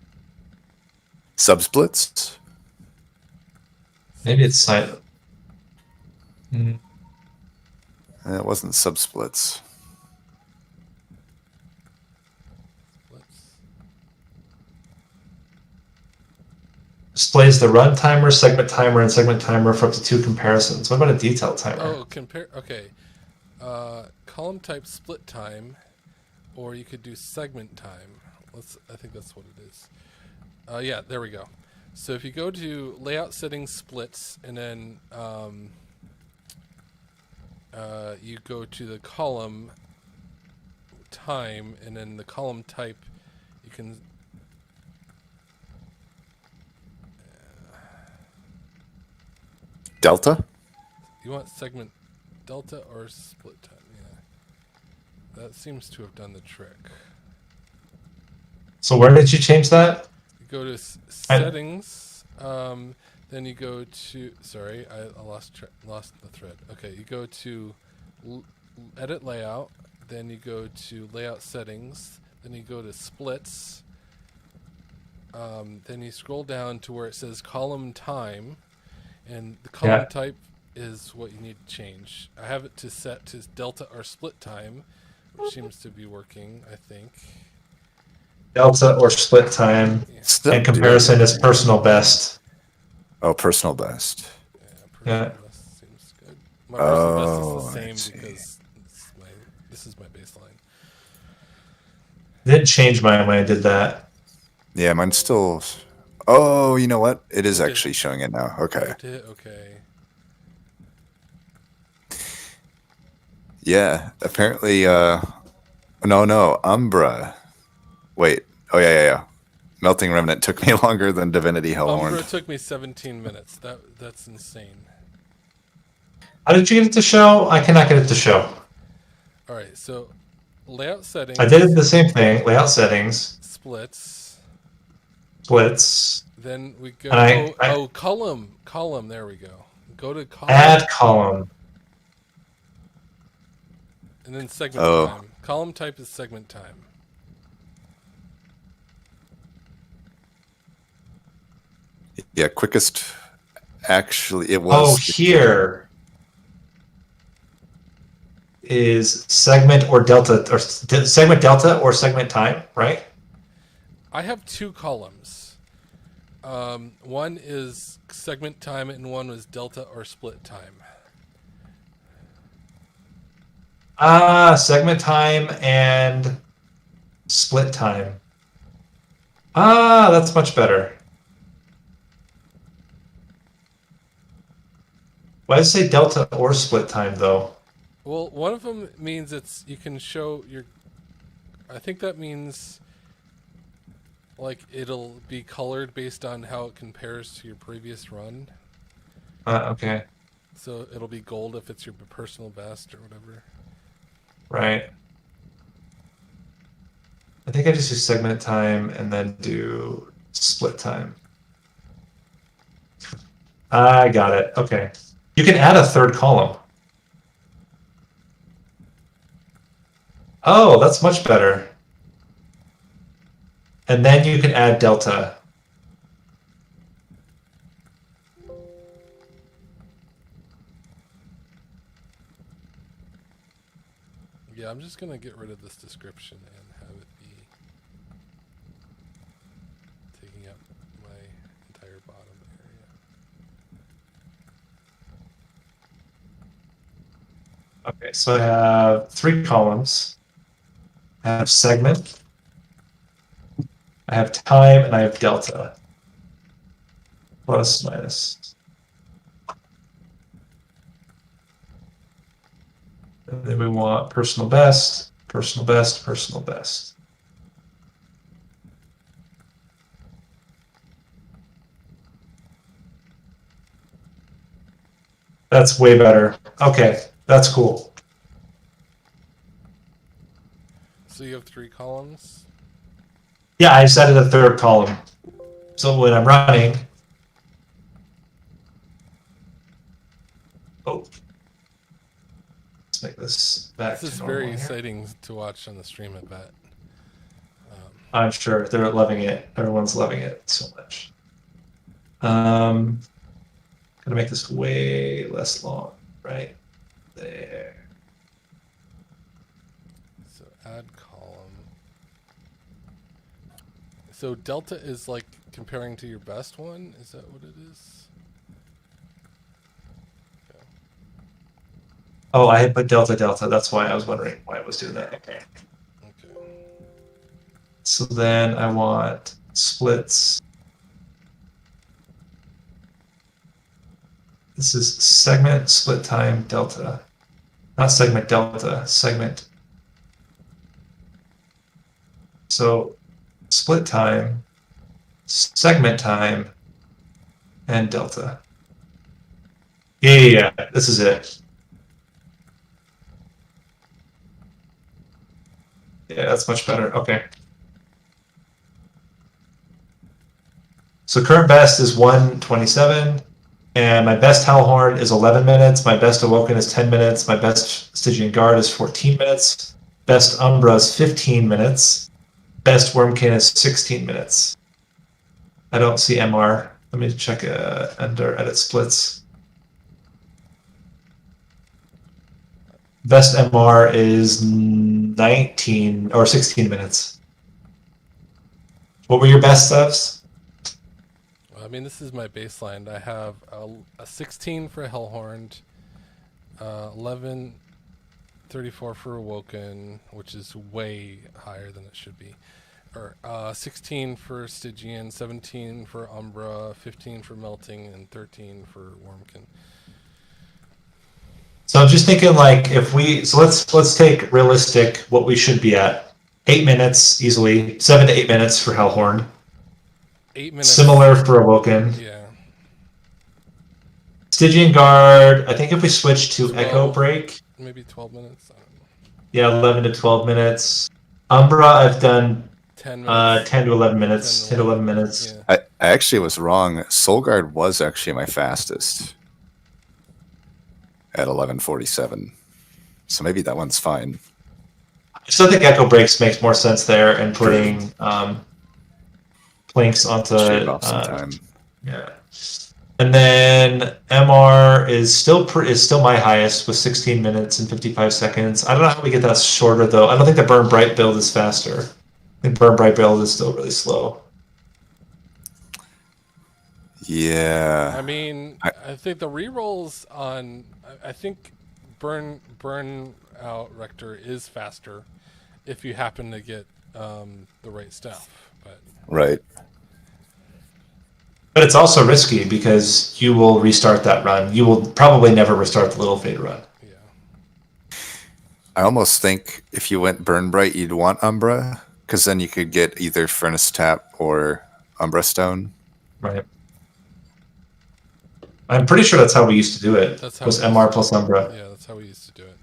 Subsplits. Maybe it's silent. It wasn't subsplits. Displays the run timer, segment timer, and segment timer for up to 2 comparisons. What about a detailed timer? Oh, okay. Column type split time, or you could do segment time. I think that's what it is. Yeah, there we go. So if you go to layout settings splits, and then you go to the column time, and then the column type, you can. Delta? You want segment delta or split time? Yeah. That seems to have done the trick. So where did you change that? You go to settings. Then you go to, sorry, I lost the thread. Okay, you go to edit layout. Then you go to layout settings. Then you go to splits. Then you scroll down to where it says column time, and the column type is what you need to change. I have it to set to delta or split time, which seems to be working, I think. Delta or split time. Yeah. And comparison is personal best. Oh, personal best. Yeah, personal best seems good. My personal best is the I same see. because this is my baseline. Didn't change mine when I did that. Yeah, mine's still. Oh, you know what? It is Okay. actually showing it now. Okay. Okay. Yeah. Apparently. No. Umbra. Wait. Oh yeah. Melting Remnant took me longer than Divinity Hellhorn. Umbra took me 17 minutes. That's insane. How did you get it to show? I cannot get it to show. All right, so layout settings. I did the same thing. Layout settings. Splits. Splits. Then we go. And column. Column. There we go. Go to column. Add column. And then segment time. Column type is segment time. Yeah, quickest. Actually, it was. Oh, here is segment or delta, or segment delta or segment time, right? I have two columns. One is segment time and one was delta or split time. Segment time and split time. That's much better. Why does it say delta or split time though? Well, one of them means you can show your. I think that means like it'll be colored based on how it compares to your previous run. Okay. So it'll be gold if it's your personal best or whatever. Right. I think I just do segment time and then do split time. I got it. Okay. You can add a third column. Oh, that's much better. And then you can add delta. Yeah, I'm just gonna get rid of this description and have it be taking up my entire bottom area. Okay, so I have 3 columns. I have segment, I have time, and I have delta. Plus, minus. And then we want personal best, personal best, personal best. That's way better. Okay, that's cool. So you have 3 columns? Yeah, I just added a third column. So when I'm running, let's make this back This is to normal very here. exciting to watch on the stream, I bet. I'm sure they're loving it. Everyone's loving it so much. Gonna make this way less long, right there. So add column. So delta is like comparing to your best one? Is that what it is? Okay. Oh, I had put delta. That's why I was wondering why it was doing that. Okay. So then I want splits. This is segment, split time, delta. Not segment, delta, segment. So split time, segment time, and delta. Yeah, this is it. Yeah, that's much better. Okay. So current best is 127, and my best Hellhorn is 11 minutes. My best Awoken is 10 minutes. My best Stygian Guard is 14 minutes. Best Umbra is 15 minutes. Best Wormkin is 16 minutes. I don't see MR. Let me check under edit splits. Best MR is 19 or 16 minutes. What were your best subs? I mean, this is my baseline. I have a 16 for Hellhorned, 11:34 for Awoken, which is way higher than it should be. Or 16 for Stygian, 17 for Umbra, 15 for Melting, and 13 for Wormkin. So I'm just thinking, like, if we let's take realistic what we should be at. 8 minutes easily, 7 to 8 minutes for Hellhorn. 8 minutes. Similar for Awoken. Yeah. Stygian Guard. I think if we switch to 12, Echo Break, maybe 12 minutes. I don't know. yeah, 11 to 12 minutes. Umbra, I've done 10 minutes. 10 to 11 minutes. 10 to 11 minutes. Yeah. I actually was wrong. Soul Guard was actually my fastest at 11:47. So maybe that one's fine. I still think Echo Breaks makes more sense there, and putting Plinks onto Shave off some time. yeah. And then MR is still my highest with 16 minutes and 55 seconds. I don't know how we get that shorter though. I don't think the Burn Bright build is faster. I think Burn Bright build is still really slow. Yeah. I mean, I think the rerolls on. I think Burn Out Rector is faster if you happen to get the right stuff. But Right. But it's also risky because you will restart that run. You will probably never restart the Little Fade run. yeah. I almost think if you went Burn Bright, you'd want Umbra, because then you could get either Furnace Tap or Umbra Stone. Right. I'm pretty sure that's how we used to do it. That's how was we used MR to plus do it. Umbra. Yeah, that's how we used to do it.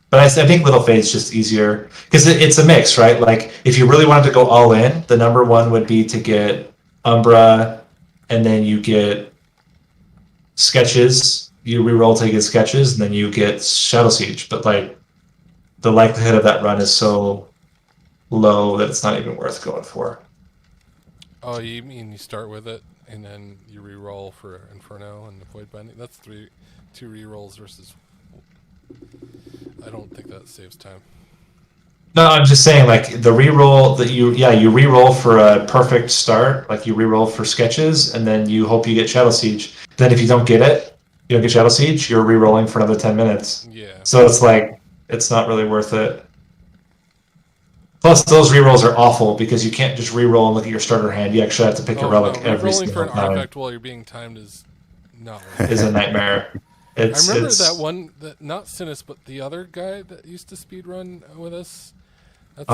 But I think Little Fade's just easier because it's a mix, right? Like if you really wanted to go all in, the number one would be to get Umbra, and then you get Sketches. You reroll to get Sketches, and then you get Shadow Siege. But like the likelihood of that run is so low that it's not even worth going for. Oh, you mean you start with it and then you re-roll for Inferno and Void Binding? That's two re-rolls versus. I don't think that saves time. No, I'm just saying, like the reroll that you reroll for a perfect start, like you reroll for Sketches, and then you hope you get Shadow Siege. Then if you don't get it, you don't get Shadow Siege, you're rerolling for another 10 minutes. Yeah. So it's like it's not really worth it. Plus, those rerolls are awful because you can't just reroll and look at your starter hand. You actually have to pick a relic every rolling for single an time. artifact while you're being timed is not worth it. Is a nightmare. I remember that one, that not Sinus, but the other guy that used to speedrun with us. That's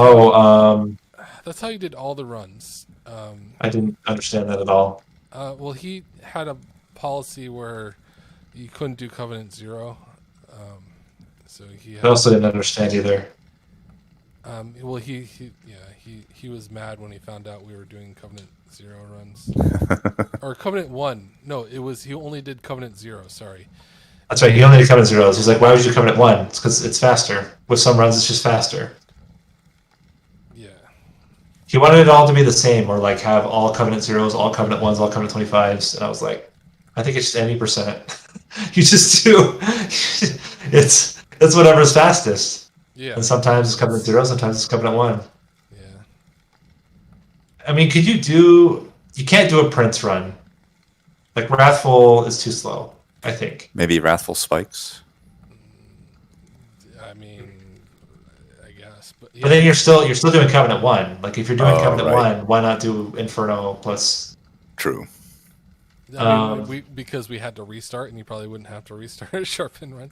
that's how he did all the runs. I didn't understand that at all. Well, he had a policy where you couldn't do Covenant Zero. So he had, I also didn't understand either. well, he was mad when he found out we were doing Covenant Zero runs. Or Covenant 1. No, he only did Covenant 0, sorry. That's right. He only did Covenant Zeros. He's like, why would you Covenant 1? It's because it's faster. With some runs, it's just faster. Yeah. He wanted it all to be the same, or like have all Covenant Zeros, all Covenant 1s, all Covenant 25s. And I was like, I think it's just any percent. You just do. It's whatever's fastest. Yeah. And sometimes it's Covenant 0, sometimes it's Covenant 1. Yeah. I mean, you can't do a Prince run. Like Wrathful is too slow, I think. Maybe Wrathful Spikes. I mean, I guess, but yeah. But then you're still doing Covenant 1. Like if you're doing Covenant right. 1, why not do Inferno plus? True. I mean, because we had to restart, and you probably wouldn't have to restart a Sharpen run.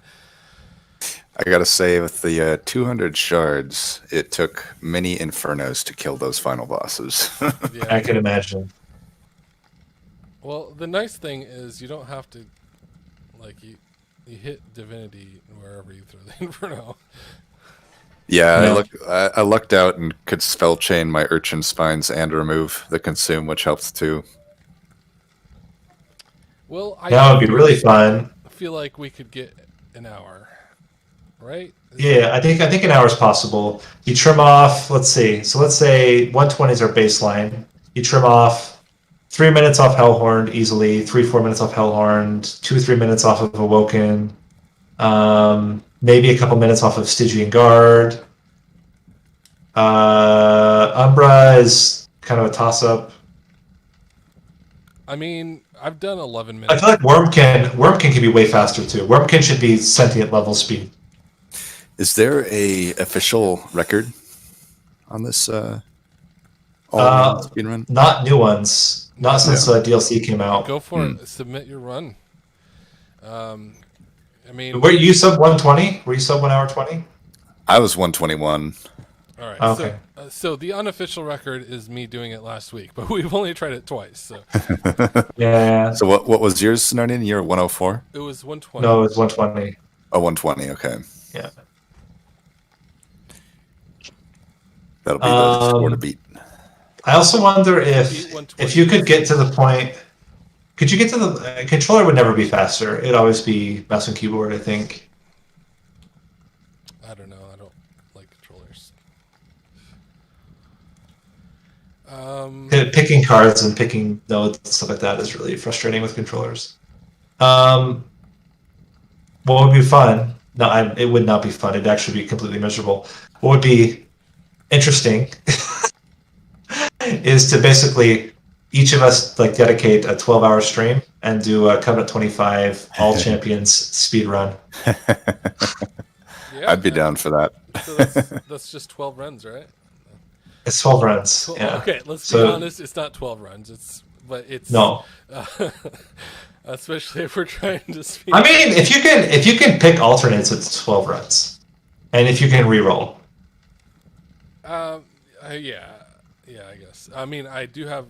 I gotta say, with the 200 shards, it took many Infernos to kill those final bosses. Yeah. I can imagine. Well, the nice thing is you don't have to, like, you hit Divinity wherever you throw the Inferno. Yeah, No. I lucked out and could spell chain my urchin spines and remove the consume, which helps too. Well, That would be really fun. feel like we could get an hour, right? Yeah, I think an hour is possible. You trim off, let's see. So let's say 120 is our baseline. You trim off 3 minutes off Hellhorn easily, 4 minutes off Hellhorn, 3 minutes off of Awoken, maybe a couple minutes off of Stygian Guard. Umbra is kind of a toss-up. I mean, I've done 11 I minutes. feel like Wormkin can be way faster too. Wormkin should be sentient level speed. Is there a official record on this speed run? Not new ones. Not since DLC came out. Go for it. Submit your run. I mean, Were you sub 120? Were you sub 1 hour 20? I was 121. all right. Okay. So the unofficial record is me doing it last week, but we've only tried it twice. So Yeah. So what was yours, Narnian? You're 104? it was 120. No, it's 120. Oh, 120. Okay. Yeah. That'll be the score to beat. I also wonder Beat if 120. you could get to the point. Could you get to the controller? Would never be faster. It'd always be mouse and keyboard. I think. I don't know. I don't like controllers. Picking cards and picking nodes and stuff like that is really frustrating with controllers. What would be fun? No, it would not be fun. It'd actually be completely miserable. What would be interesting is to basically each of us like dedicate a 12-hour stream and do a Covenant 25 All Champions speed run. Yeah, I'd be down for that. So that's just 12 runs, right? It's 12 runs. Yeah. Okay, let's be So- honest. It's not 12 runs. It's No. especially if we're trying to speed. I mean, if you can pick alternates, it's 12 runs, and if you can reroll. Yeah, I guess. I mean, I do have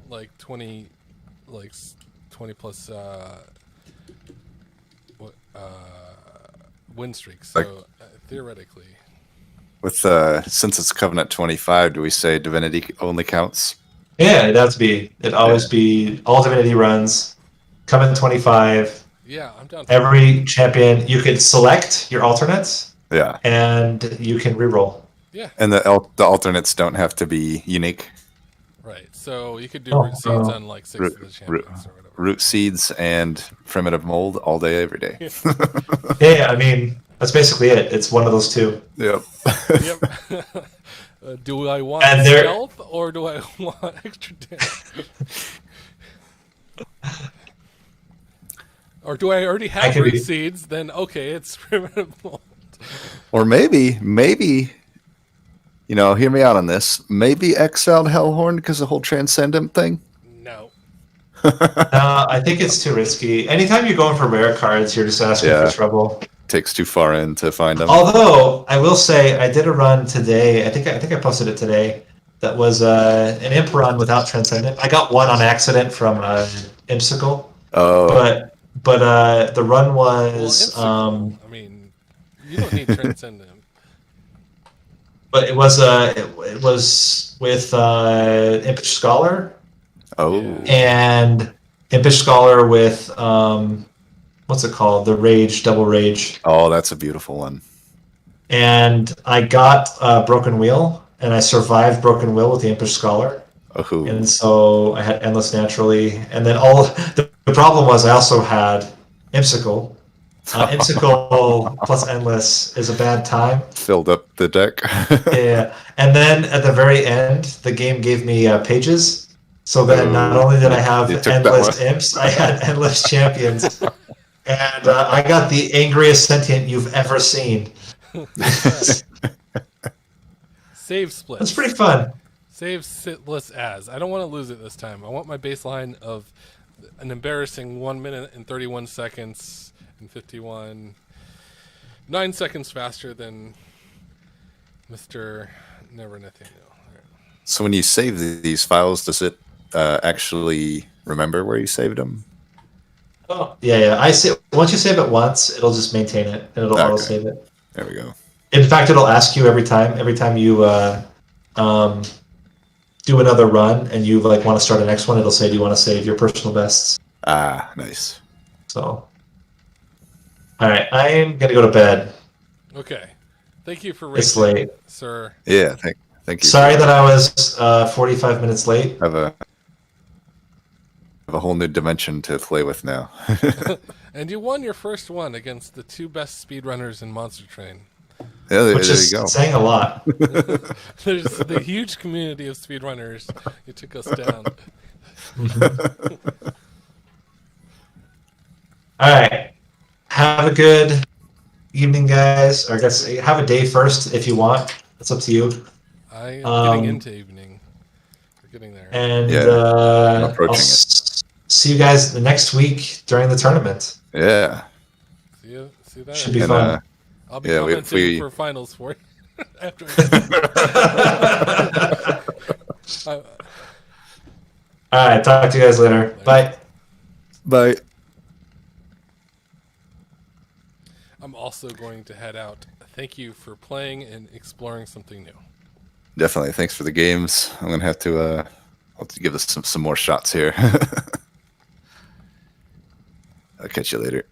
like 20 plus win streaks. So theoretically, With since it's Covenant 25, do we say Divinity only counts? Yeah, it'd always be all Divinity runs, Covenant 25. yeah, I'm down. Every champion, you could select your alternates, Yeah. and you can reroll. Yeah, And the alternates don't have to be unique. right. So you could do Oh, root seeds oh. on like 6 Root, of the root, champions or whatever. root seeds and primitive mold all day, every day. Yeah, I mean that's basically it. It's one of those two. Yep. Yep. Do I want And there- stealth or do I want extra damage? Or do I already have could root be- seeds? Then okay, it's primitive mold. Or maybe, hear me out on this. Maybe exiled Hellhorn because the whole transcendent thing. No. I think it's too risky. Anytime you're going for rare cards, you're just asking Yeah. for trouble. Takes too far in to find them. Although I will say, I did a run today. I think I posted it today. That was an imp run without transcendent. I got one on accident from Imsicle, Oh, but the run Well, was. I mean, you don't need transcendent. But it was with Impish Scholar oh, and Impish Scholar with what's it called? The Rage, Double Rage. oh, that's a beautiful one. And I got Broken Wheel, and I survived Broken Wheel with the Impish Scholar. Oh, And so I had Endless Naturally, and then the problem was I also had Imsicle. Imsicle plus Endless is a bad time. filled up the deck. Yeah, and then at the very end, the game gave me pages. So then not only did I have You took that endless one. imps, I had endless champions, and I got the angriest sentient you've ever seen. Save split. That's pretty fun. Save sitless as. I don't want to lose it this time. I want my baseline of an embarrassing 1 minute and 31 seconds and 51. 9 seconds faster than Mr. Never Nathaniel. All right. So when you save these files, does it actually remember where you saved them? Oh, yeah. I say once you save it once, it'll just maintain it and it'll Okay. auto save it. There we go. In fact, it'll ask you every time you um, do another run and you like want to start a next one, it'll say, "Do you want to save your personal bests?" Ah, nice. So, all right, I am gonna go to bed. Okay. Thank you for It's racing, late. sir. Yeah, thank you. Sorry that I was 45 minutes late. Have a whole new dimension to play with now. And you won your first one against the two best speedrunners in Monster Train. Yeah, Which there is you go. saying a lot. There's the huge community of speedrunners. You took us down. All right. Have a good evening, guys. Or I guess have a day first if you want. It's up to you. I am Um, getting into evening. We're getting there. And Yeah, I'm I'll approaching it. see you guys the next week during the tournament. Yeah. See you there. Should be And fun. I'll be yeah, commenting for finals for you. After All right. Talk to you guys later. Bye. Bye. I'm also going to head out. Thank you for playing and exploring something new. Definitely. Thanks for the games. I'm gonna have to I'll have to give this some more shots here. I'll catch you later.